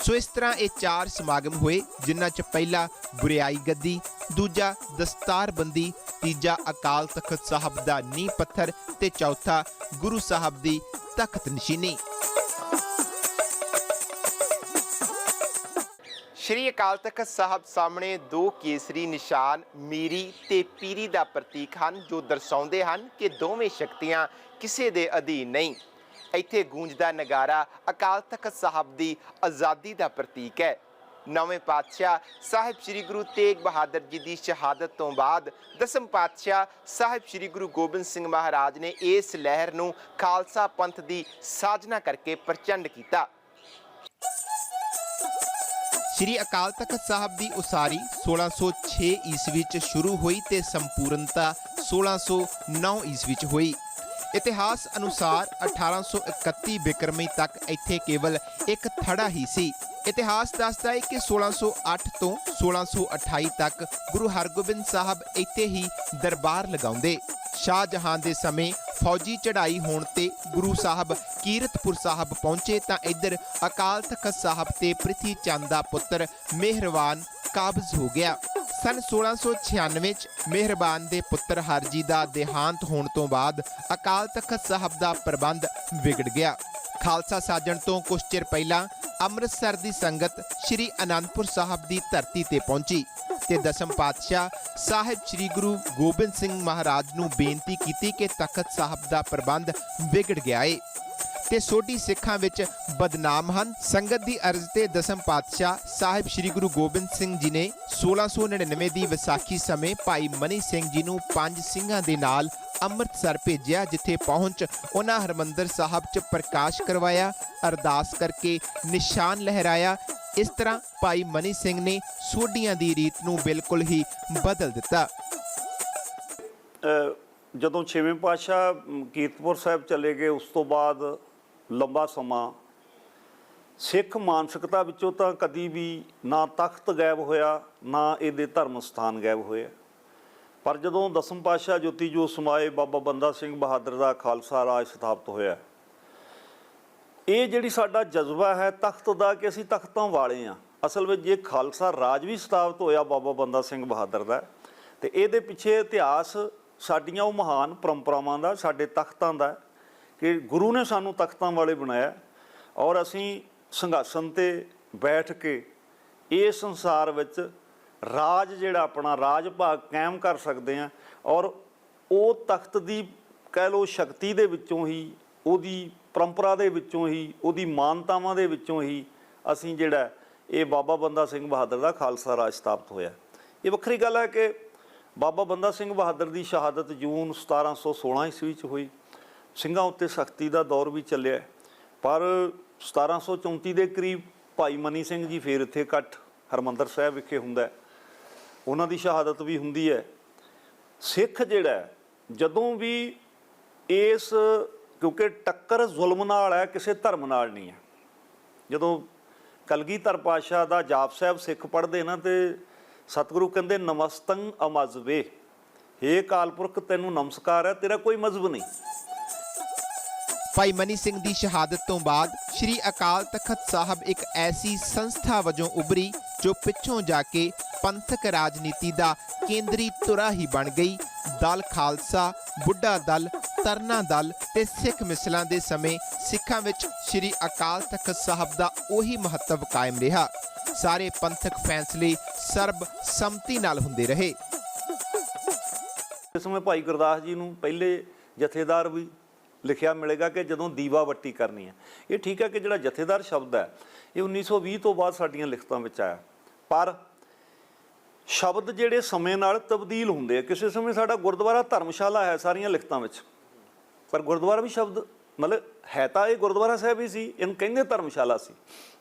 ਸੋ ਇਸ ਤਰ੍ਹਾਂ ਇਹ 4 ਸਮਾਗਮ ਹੋਏ, ਜਿਨ੍ਹਾਂ 'ਚ ਪਹਿਲਾ ਗੁਰਿਆਈ ਗੱਦੀ, ਦੂਜਾ ਦਸਤਾਰਬੰਦੀ, ਤੀਜਾ ਅਕਾਲ ਤਖਤ ਸਾਹਿਬ ਦਾ ਨੀਂਹ ਪੱਥਰ ਤੇ ਚੌਥਾ ਗੁਰੂ ਸਾਹਿਬ ਦੀ ਤਖਤ ਨਿਸ਼ੀਨੀ। ਸ਼੍ਰੀ ਅਕਾਲ ਤਖਤ ਸਾਹਿਬ ਸਾਹਮਣੇ ਦੋ ਕੇਸਰੀ ਨਿਸ਼ਾਨ ਮੀਰੀ ਤੇ ਪੀਰੀ ਦਾ ਪ੍ਰਤੀਕ ਹਨ, ਜੋ ਦਰਸਾਉਂਦੇ ਹਨ ਕਿ ਦੋਵੇਂ ਸ਼ਕਤੀਆਂ ਕਿਸੇ ਦੇ ਅਧੀਨ ਨਹੀਂ। ਇੱਥੇ ਗੂੰਜਦਾ ਨਗਾਰਾ ਅਕਾਲ ਤਖਤ ਸਾਹਿਬ ਦੀ ਆਜ਼ਾਦੀ ਦਾ ਪ੍ਰਤੀਕ ਹੈ। ਨੌਵੇਂ ਪਾਤਸ਼ਾਹ ਸਾਹਿਬ ਸ੍ਰੀ ਗੁਰੂ ਤੇਗ ਬਹਾਦਰ ਜੀ ਦੀ ਸ਼ਹਾਦਤ ਤੋਂ ਬਾਅਦ ਦਸਮ ਪਾਤਸ਼ਾਹ ਸਾਹਿਬ ਸ੍ਰੀ ਗੁਰੂ ਗੋਬਿੰਦ ਸਿੰਘ ਮਹਾਰਾਜ ਨੇ ਇਸ ਲਹਿਰ ਨੂੰ ਖਾਲਸਾ ਪੰਥ ਦੀ ਸਾਜਨਾ ਕਰਕੇ ਪ੍ਰਚੰਡ ਕੀਤਾ। ਸ਼੍ਰੀ ਅਕਾਲ ਤਖਤ ਸਾਹਿਬ ਦੀ ਉਸਾਰੀ 1606 ਈਸਵੀ ਚ ਸ਼ੁਰੂ ਹੋਈ ਤੇ ਸੰਪੂਰਨਤਾ 1609 ਈਸਵੀ ਚ ਹੋਈ। ਇਤਿਹਾਸ ਅਨੁਸਾਰ 1831 ਬਿਕਰਮੀ ਤੱਕ ਇੱਥੇ ਕੇਵਲ ਇੱਕ ਥੜਾ ਹੀ ਸੀ। ਇਤਿਹਾਸ ਦੱਸਦਾ ਹੈ ਕਿ 1608 ਤੋਂ 1628 ਤੱਕ ਗੁਰੂ ਹਰਗੋਬਿੰਦ ਸਾਹਿਬ ਇੱਥੇ ਹੀ ਦਰਬਾਰ ਲਗਾਉਂਦੇ। ਸ਼ਾਹਜਹਾਂ ਦੇ ਸਮੇਂ ਫੌਜੀ ਚੜ੍ਹਾਈ ਹੋਣ ਤੇ ਗੁਰੂ ਸਾਹਿਬ ਕੀਰਤਪੁਰ ਸਾਹਿਬ ਪਹੁੰਚੇ ਤਾਂ ਇੱਧਰ ਅਕਾਲ ਤਖਤ ਸਾਹਿਬ ਤੇ ਪ੍ਰਿਥੀ ਚੰਦ ਦਾ ਪੁੱਤਰ ਮਿਹਰਬਾਨ ਕਾਬਜ਼ ਹੋ ਗਿਆ। ਸਨ 1696 ਚ ਮਿਹਰਬਾਨ ਦੇ ਪੁੱਤਰ ਹਰਜੀ ਦਾ ਦੇਹਾਂਤ ਹੋਣ ਤੋਂ ਬਾਅਦ ਅਕਾਲ ਤਖਤ ਸਾਹਿਬ ਦਾ ਪ੍ਰਬੰਧ ਵਿਗੜ ਗਿਆ। ਖਾਲਸਾ ਸਾਜਣ ਤੋਂ ਕੁਝ ਚਿਰ ਪਹਿਲਾਂ ਅੰਮ੍ਰਿਤਸਰ ਦੀ ਸੰਗਤ ਸ਼੍ਰੀ ਅਨੰਦਪੁਰ ਸਾਹਿਬ ਦੀ ਧਰਤੀ ਤੇ ਪਹੁੰਚੀ ਤੇ ਦਸਮ ਪਾਤਸ਼ਾਹ ਸਾਹਿਬ ਸ੍ਰੀ ਗੁਰੂ ਗੋਬਿੰਦ ਸਿੰਘ ਮਹਾਰਾਜ ਨੂੰ ਬੇਨਤੀ ਕੀਤੀ ਕਿ ਤਖਤ ਸਾਹਿਬ ਦਾ ਪ੍ਰਬੰਧ ਵਿਗੜ ਗਿਆ ਏ ਤੇ ਸੋਢੀ ਸਿੱਖਾਂ ਵਿੱਚ ਬਦਨਾਮ ਹਨ। ਸੰਗਤ ਦੀ ਅਰਜ਼ ਤੇ ਦਸਮ ਪਾਤਸ਼ਾਹ ਸਾਹਿਬ ਸ੍ਰੀ ਗੁਰੂ ਗੋਬਿੰਦ ਸਿੰਘ ਜੀ ਨੇ 1699 ਦੀ ਵਿਸਾਖੀ ਸਮੇਂ ਭਾਈ ਮਨੀ ਸਿੰਘ ਜੀ ਨੂੰ 5 ਸਿੰਘਾਂ ਦੇ ਨਾਲ ਅੰਮ੍ਰਿਤਸਰ ਭੇਜਿਆ, ਜਿੱਥੇ ਪਹੁੰਚ ਉਹਨਾਂ ਹਰਮੰਦਰ ਸਾਹਿਬ 'ਚ ਪ੍ਰਕਾਸ਼ ਕਰਵਾਇਆ, ਅਰਦਾਸ ਕਰਕੇ ਨਿਸ਼ਾਨ ਲਹਿਰਾਇਆ। ਇਸ ਤਰ੍ਹਾਂ ਭਾਈ ਮਨੀ ਸਿੰਘ ਨੇ ਸੋਢੀਆਂ ਦੀ ਰੀਤ ਨੂੰ ਬਿਲਕੁਲ ਹੀ ਬਦਲ ਦਿੱਤਾ। ਜਦੋਂ 6ਵੇਂ ਪਾਤਸ਼ਾਹ ਕੀਰਤਪੁਰ ਸਾਹਿਬ ਚਲੇ ਗਏ, ਉਸ ਤੋਂ ਬਾਅਦ ਲੰਬਾ ਸਮਾਂ ਸਿੱਖ ਮਾਨਸਿਕਤਾ ਵਿੱਚੋਂ ਤਾਂ ਕਦੀ ਵੀ ਨਾ ਤਖਤ ਗਾਇਬ ਹੋਇਆ, ਨਾ ਇਹਦੇ ਧਰਮ ਸਥਾਨ ਗਾਇਬ ਹੋਏ। ਪਰ ਜਦੋਂ ਦਸਮ ਪਾਤਸ਼ਾਹ ਜੋਤੀ ਜੋਤ ਸਮਾਏ, ਬਾਬਾ ਬੰਦਾ ਸਿੰਘ ਬਹਾਦਰ ਦਾ ਖਾਲਸਾ ਰਾਜ ਸਥਾਪਿਤ ਹੋਇਆ, ਇਹ ਜਿਹੜੀ ਸਾਡਾ ਜਜ਼ਬਾ ਹੈ ਤਖਤ ਦਾ ਕਿ ਅਸੀਂ ਤਖਤਾਂ ਵਾਲੇ ਹਾਂ। ਅਸਲ ਵਿੱਚ ਜੇ ਖਾਲਸਾ ਰਾਜ ਵੀ ਸਥਾਪਿਤ ਹੋਇਆ ਬਾਬਾ ਬੰਦਾ ਸਿੰਘ ਬਹਾਦਰ ਦਾ, ਤੇ ਇਹਦੇ ਪਿੱਛੇ ਇਤਿਹਾਸ ਸਾਡੀਆਂ ਉਹ ਮਹਾਨ ਪਰੰਪਰਾਵਾਂ ਦਾ, ਸਾਡੇ ਤਖਤਾਂ ਦਾ, ਕਿ ਗੁਰੂ ਨੇ ਸਾਨੂੰ ਤਖਤਾਂ ਵਾਲੇ ਬਣਾਇਆ ਔਰ ਅਸੀਂ ਸਿੰਘਾਸਨ 'ਤੇ ਬੈਠ ਕੇ ਇਸ ਸੰਸਾਰ ਵਿੱਚ ਰਾਜ ਜਿਹੜਾ ਆਪਣਾ ਰਾਜ ਭਾਗ ਕਾਇਮ ਕਰ ਸਕਦੇ ਹਾਂ। ਔਰ ਉਹ ਤਖਤ ਦੀ ਕਹਿ ਲਓ ਸ਼ਕਤੀ ਦੇ ਵਿੱਚੋਂ ਹੀ, ਉਹਦੀ ਪਰੰਪਰਾ ਦੇ ਵਿੱਚੋਂ ਹੀ, ਉਹਦੀ ਮਾਨਤਾਵਾਂ ਦੇ ਵਿੱਚੋਂ ਹੀ ਅਸੀਂ ਜਿਹੜਾ ਇਹ ਬਾਬਾ ਬੰਦਾ ਸਿੰਘ ਬਹਾਦਰ ਦਾ ਖਾਲਸਾ ਰਾਜ ਸਥਾਪਿਤ ਹੋਇਆ। ਇਹ ਵੱਖਰੀ ਗੱਲ ਹੈ ਕਿ ਬਾਬਾ ਬੰਦਾ ਸਿੰਘ ਬਹਾਦਰ ਦੀ ਸ਼ਹਾਦਤ ਜੂਨ 1716 ਈਸਵੀ 'ਚ ਹੋਈ। ਸਿੰਘਾਂ ਉੱਤੇ ਸਖਤੀ ਦਾ ਦੌਰ ਵੀ ਚੱਲਿਆ, ਪਰ 1734 ਦੇ ਕਰੀਬ ਭਾਈ ਮਨੀ ਸਿੰਘ ਜੀ ਫਿਰ ਇੱਥੇ ਇਕੱਠ ਹਰਿਮੰਦਰ ਸਾਹਿਬ ਵਿਖੇ ਹੁੰਦਾ, ਉਹਨਾਂ ਦੀ ਸ਼ਹਾਦਤ ਵੀ ਹੁੰਦੀ ਹੈ। ਸਿੱਖ ਜਿਹੜਾ ਜਦੋਂ ਵੀ ਇਸ, ਕਿਉਂਕਿ ਟੱਕਰ ਜ਼ੁਲਮ ਨਾਲ ਹੈ, ਕਿਸੇ ਧਰਮ ਨਾਲ ਨਹੀਂ ਹੈ। ਜਦੋਂ ਕਲਗੀਧਰ ਪਾਤਸ਼ਾਹ ਦਾ ਜਾਪ ਸਾਹਿਬ ਸਿੱਖ ਪੜ੍ਹਦੇ ਨਾ, ਤੇ ਸਤਿਗੁਰੂ ਕਹਿੰਦੇ ਨਮਸਤੰ ਅਮਜ਼ਬੇ, ਹੇ ਅਕਾਲ ਪੁਰਖ ਤੈਨੂੰ ਨਮਸਕਾਰ ਹੈ, ਤੇਰਾ ਕੋਈ ਮਜ਼ਹਬ ਨਹੀਂ। ਭਾਈ ਮਨੀ ਸਿੰਘ ਦੀ ਸ਼ਹਾਦਤ ਤੋਂ ਬਾਅਦ ਸ਼੍ਰੀ ਅਕਾਲ ਤਖਤ ਸਾਹਿਬ ਇੱਕ ਐਸੀ ਸੰਸਥਾ ਵਜੋਂ ਉਭਰੀ ਜੋ ਪਿੱਛੋਂ ਜਾ ਕੇ ਪੰਥਕ ਰਾਜਨੀਤੀ ਦਾ ਕੇਂਦਰੀ ਧੁਰਾ ਹੀ ਬਣ ਗਈ। ਦਲ ਖਾਲਸਾ, ਬੁੱਢਾ ਦਲ, ਤਰਨਾ ਦਲ ਤੇ ਸਿੱਖ ਮਿਸਲਾਂ ਦੇ ਸਮੇਂ ਸਿੱਖਾਂ ਵਿੱਚ ਸ਼੍ਰੀ ਅਕਾਲ ਤਖਤ ਸਾਹਿਬ ਦਾ ਉਹੀ ਮਹੱਤਵ ਕਾਇਮ ਰਿਹਾ। ਸਾਰੇ ਪੰਥਕ ਫੈਸਲੇ ਸਰਬ ਸੰਮਤੀ ਨਾਲ ਹੁੰਦੇ ਰਹੇ। ਇਸ ਸਮੇਂ ਭਾਈ ਗੁਰਦਾਸ ਜੀ ਨੂੰ ਪਹਿਲੇ ਜਥੇਦਾਰ ਵੀ ਲਿਖਿਆ ਮਿਲੇਗਾ ਕਿ ਜਦੋਂ ਦੀਵਾ ਬੱਤੀ ਕਰਨੀ ਹੈ। ਇਹ ਠੀਕ ਹੈ ਕਿ ਜਿਹੜਾ ਜਥੇਦਾਰ ਸ਼ਬਦ ਹੈ ਇਹ 1920 ਤੋਂ ਬਾਅਦ ਸਾਡੀਆਂ ਲਿਖਤਾਂ ਵਿੱਚ ਆਇਆ, ਪਰ ਸ਼ਬਦ ਜਿਹੜੇ ਸਮੇਂ ਨਾਲ ਤਬਦੀਲ ਹੁੰਦੇ ਆ। ਕਿਸੇ ਸਮੇਂ ਸਾਡਾ ਗੁਰਦੁਆਰਾ ਧਰਮਸ਼ਾਲਾ ਹੈ ਸਾਰੀਆਂ ਲਿਖਤਾਂ ਵਿੱਚ, ਪਰ ਗੁਰਦੁਆਰਾ ਵੀ ਸ਼ਬਦ ਮਤਲਬ ਹੈ ਤਾਂ ਇਹ ਗੁਰਦੁਆਰਾ ਸਾਹਿਬ ਹੀ ਸੀ, ਇਹਨੂੰ ਕਹਿੰਦੇ ਧਰਮਸ਼ਾਲਾ ਸੀ।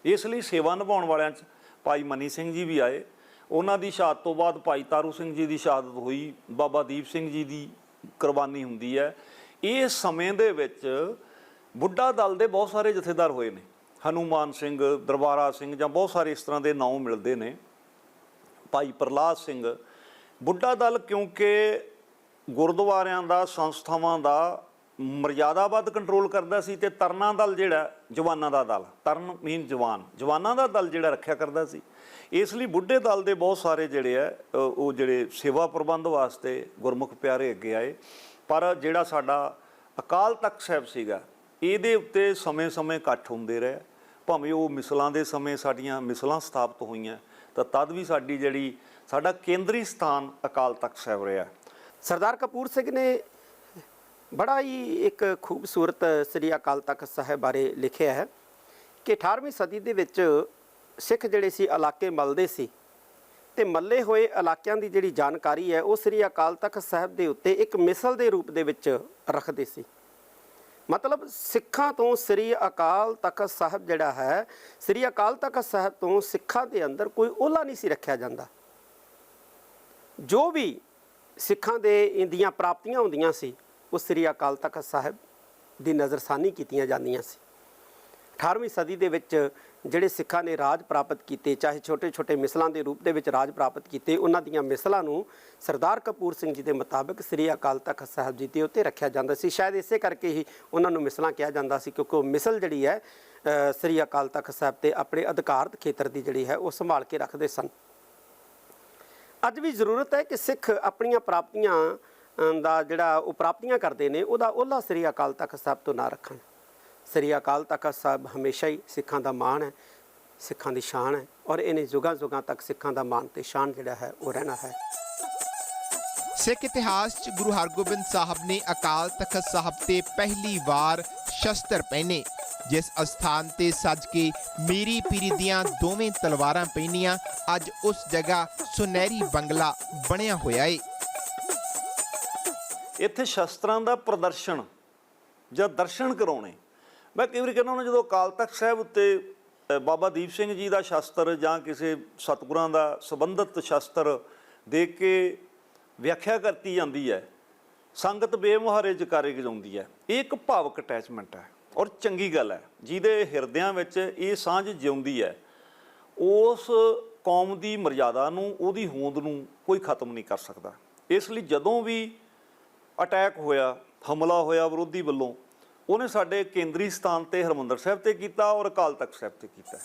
ਇਸ ਲਈ ਸੇਵਾ ਨਿਭਾਉਣ ਵਾਲਿਆਂ 'ਚ ਭਾਈ ਮਨੀ ਸਿੰਘ ਜੀ ਵੀ ਆਏ। ਉਹਨਾਂ ਦੀ ਸ਼ਹਾਦਤ ਤੋਂ ਬਾਅਦ ਭਾਈ ਤਾਰੂ ਸਿੰਘ ਜੀ ਦੀ ਸ਼ਹਾਦਤ ਹੋਈ, ਬਾਬਾ ਦੀਪ ਸਿੰਘ ਜੀ ਦੀ ਕੁਰਬਾਨੀ ਹੁੰਦੀ ਹੈ। ਇਸ ਸਮੇਂ ਦੇ ਵਿੱਚ ਬੁੱਢਾ ਦਲ ਦੇ ਬਹੁਤ ਸਾਰੇ ਜਥੇਦਾਰ ਹੋਏ ਨੇ, ਹਨੂਮਾਨ ਸਿੰਘ, ਦਰਬਾਰਾ ਸਿੰਘ ਜਾਂ ਬਹੁਤ ਸਾਰੇ ਇਸ ਤਰ੍ਹਾਂ ਦੇ ਨਾਮ ਮਿਲਦੇ ਨੇ। ਭਾਈ ਪ੍ਰਲਾਦ ਸਿੰਘ। ਬੁੱਢਾ ਦਲ ਕਿਉਂਕਿ ਗੁਰਦੁਆਰਿਆਂ ਦਾ, ਸੰਸਥਾਵਾਂ ਦਾ ਮਰਜ਼ਾਦਾਬੱਧ ਕੰਟਰੋਲ ਕਰਦਾ ਸੀ, ਤੇ ਤਰਨਾ ਦਲ ਜਿਹੜਾ ਜਵਾਨਾਂ ਦਾ ਦਲ, ਤਰਨ ਮੀਨ ਜਵਾਨ, ਜਵਾਨਾਂ ਦਾ ਦਲ ਜਿਹੜਾ ਰੱਖਿਆ ਕਰਦਾ ਸੀ। ਇਸ ਲਈ ਬੁੱਢੇ ਦਲ ਦੇ ਬਹੁਤ ਸਾਰੇ ਜਿਹੜੇ ਆ ਉਹ ਜਿਹੜੇ ਸੇਵਾ ਪ੍ਰਬੰਧ ਵਾਸਤੇ ਗੁਰਮੁਖ ਪਿਆਰੇ ਅੱਗੇ ਆਏ। ਪਰ ਜਿਹੜਾ ਸਾਡਾ ਅਕਾਲ ਤਖਤ ਸਾਹਿਬ ਸੀਗਾ, ਇਹਦੇ ਉੱਤੇ ਸਮੇਂ-ਸਮੇਂ ਇਕੱਠ ਹੁੰਦੇ ਰਹੇ। ਭਾਵੇਂ ਉਹ ਮਿਸਲਾਂ ਦੇ ਸਮੇਂ ਸਾਡੀਆਂ ਮਿਸਲਾਂ ਸਥਾਪਿਤ ਹੋਈਆਂ, ਤਾਂ ਤਦ ਵੀ ਸਾਡਾ ਕੇਂਦਰੀ ਸਥਾਨ ਅਕਾਲ ਤਖਤ ਸਾਹਿਬ ਰਿਹਾ। ਸਰਦਾਰ ਕਪੂਰ ਸਿੰਘ ਨੇ ਬੜਾ ਹੀ ਇੱਕ ਖੂਬਸੂਰਤ ਸ੍ਰੀ ਅਕਾਲ ਤਖਤ ਸਾਹਿਬ ਬਾਰੇ ਲਿਖਿਆ ਹੈ ਕਿ 18ਵੀਂ ਸਦੀ ਦੇ ਵਿੱਚ ਸਿੱਖ ਜਿਹੜੇ ਸੀ ਇਲਾਕੇ ਮਲਦੇ ਸੀ ਤੇ ਮੱਲੇ ਹੋਏ ਇਲਾਕਿਆਂ ਦੀ ਜਿਹੜੀ ਜਾਣਕਾਰੀ ਹੈ ਉਹ ਸ੍ਰੀ ਅਕਾਲ ਤਖਤ ਸਾਹਿਬ ਦੇ ਉੱਤੇ ਇੱਕ ਮਿਸਲ ਦੇ ਰੂਪ ਦੇ ਵਿੱਚ ਰੱਖਦੇ ਸੀ। ਮਤਲਬ ਸਿੱਖਾਂ ਤੋਂ ਸ੍ਰੀ ਅਕਾਲ ਤਖਤ ਸਾਹਿਬ ਜਿਹੜਾ ਹੈ, ਸ੍ਰੀ ਅਕਾਲ ਤਖਤ ਸਾਹਿਬ ਤੋਂ ਸਿੱਖਾਂ ਦੇ ਅੰਦਰ ਕੋਈ ਓਹਲਾ ਨਹੀਂ ਸੀ ਰੱਖਿਆ ਜਾਂਦਾ। ਜੋ ਵੀ ਸਿੱਖਾਂ ਦੇ ਦੀਆਂ ਪ੍ਰਾਪਤੀਆਂ ਹੁੰਦੀਆਂ ਸੀ ਉਹ ਸ੍ਰੀ ਅਕਾਲ ਤਖਤ ਸਾਹਿਬ ਦੀ ਨਜ਼ਰਸਾਨੀ ਕੀਤੀਆਂ ਜਾਂਦੀਆਂ ਸੀ। 18ਵੀਂ ਸਦੀ ਦੇ ਵਿੱਚ ਜਿਹੜੇ ਸਿੱਖਾਂ ਨੇ ਰਾਜ ਪ੍ਰਾਪਤ ਕੀਤੇ, ਚਾਹੇ ਛੋਟੇ ਛੋਟੇ ਮਿਸਲਾਂ ਦੇ ਰੂਪ ਦੇ ਵਿੱਚ ਰਾਜ ਪ੍ਰਾਪਤ ਕੀਤੇ, ਉਹਨਾਂ ਦੀਆਂ ਮਿਸਲਾਂ ਨੂੰ ਸਰਦਾਰ ਕਪੂਰ ਸਿੰਘ ਜੀ ਦੇ ਮੁਤਾਬਕ ਸ੍ਰੀ ਅਕਾਲ ਤਖਤ ਸਾਹਿਬ ਜੀ ਦੇ ਉੱਤੇ ਰੱਖਿਆ ਜਾਂਦਾ ਸੀ। ਸ਼ਾਇਦ ਇਸੇ ਕਰਕੇ ਹੀ ਉਹਨਾਂ ਨੂੰ ਮਿਸਲਾਂ ਕਿਹਾ ਜਾਂਦਾ ਸੀ, ਕਿਉਂਕਿ ਉਹ ਮਿਸਲ ਜਿਹੜੀ ਹੈ ਸ੍ਰੀ ਅਕਾਲ ਤਖਤ ਸਾਹਿਬ ਤੇ ਆਪਣੇ ਅਧਿਕਾਰਤ ਖੇਤਰ ਦੀ ਜਿਹੜੀ ਹੈ ਉਹ ਸੰਭਾਲ ਕੇ ਰੱਖਦੇ ਸਨ। ਅੱਜ ਵੀ ਜ਼ਰੂਰਤ ਹੈ ਕਿ ਸਿੱਖ ਆਪਣੀਆਂ ਪ੍ਰਾਪਤੀਆਂ ਦਾ ਜਿਹੜਾ ਉਹ ਪ੍ਰਾਪਤੀਆਂ ਕਰਦੇ ਨੇ ਉਹਦਾ ਓਹਲਾ ਸ੍ਰੀ ਅਕਾਲ ਤਖਤ ਸਾਹਿਬ ਤੋਂ ਨਾ ਰੱਖਣ। ਸ੍ਰੀ ਅਕਾਲ ਤਖਤ ਸਾਹਿਬ ਹਮੇਸ਼ਾ ਹੀ ਸਿੱਖਾਂ ਦਾ ਮਾਣ ਹੈ, ਸਿੱਖਾਂ ਦੀ ਸ਼ਾਨ ਹੈ, ਔਰ ਇਹਨੇ ਯੁਗਾਂ ਤੱਕ ਸਿੱਖਾਂ ਦਾ ਮਾਣ ਤੇ ਸ਼ਾਨ ਜਿਹੜਾ ਹੈ ਉਹ ਰਹਿਣਾ ਹੈ। ਸਿੱਖ ਇਤਿਹਾਸ 'ਚ ਗੁਰੂ ਹਰਗੋਬਿੰਦ ਸਾਹਿਬ ਨੇ ਅਕਾਲ ਤਖਤ ਸਾਹਿਬ ਤੇ ਪਹਿਲੀ ਵਾਰ ਸ਼ਸਤਰ ਪਹਿਨੇ। ਜਿਸ ਅਸਥਾਨ ਤੇ ਸੱਜ ਕੇ ਮੀਰੀ ਪੀਰੀ ਦੀਆਂ ਦੋਵੇਂ ਤਲਵਾਰਾਂ ਪਹਿਨੀਆਂ, ਅੱਜ ਉਸ ਜਗ੍ਹਾ ਸੁਨਹਿਰੀ ਬੰਗਲਾ ਬਣਿਆ ਹੋਇਆ ਏ। ਇੱਥੇ ਸ਼ਸਤਰਾਂ ਦਾ ਪ੍ਰਦਰਸ਼ਨ ਜਾਂ ਦਰਸ਼ਨ ਕਰਾਉਣੇ, ਮੈਂ ਕਈ ਵਾਰੀ ਕਹਿੰਦਾ ਹੁੰਦਾ ਜਦੋਂ ਅਕਾਲ ਤਖਤ ਸਾਹਿਬ ਉੱਤੇ ਬਾਬਾ ਦੀਪ ਸਿੰਘ ਜੀ ਦਾ ਸ਼ਸਤਰ ਜਾਂ ਕਿਸੇ ਸਤਿਗੁਰਾਂ ਦਾ ਸੰਬੰਧਿਤ ਸ਼ਸਤਰ ਦੇਖ ਕੇ ਵਿਆਖਿਆ ਕਰਤੀ ਜਾਂਦੀ ਹੈ, ਸੰਗਤ ਬੇਮੁਹਾਰੇ ਜਕਾਰੇ ਗਜਾਉਂਦੀ ਹੈ। ਇਹ ਇੱਕ ਭਾਵਕ ਅਟੈਚਮੈਂਟ ਹੈ ਔਰ ਚੰਗੀ ਗੱਲ ਹੈ। ਜਿਹਦੇ ਹਿਰਦਿਆਂ ਵਿੱਚ ਇਹ ਸਾਂਝ ਜਿਉਂਦੀ ਹੈ, ਉਸ ਕੌਮ ਦੀ ਮਰਜ਼ਾਦਾ ਨੂੰ, ਉਹਦੀ ਹੋਂਦ ਨੂੰ ਕੋਈ ਖਤਮ ਨਹੀਂ ਕਰ ਸਕਦਾ। ਇਸ ਲਈ ਜਦੋਂ ਵੀ ਅਟੈਕ ਹੋਇਆ, ਹਮਲਾ ਹੋਇਆ ਵਿਰੋਧੀ ਵੱਲੋਂ, ਉਹਨੇ ਸਾਡੇ ਕੇਂਦਰੀ ਸਥਾਨ ਤੇ ਹਰਿਮੰਦਰ ਸਾਹਿਬ ਤੇ ਕੀਤਾ ਔਰ ਅਕਾਲ ਤਖਤ ਸਾਹਿਬ ਤੇ ਕੀਤਾ।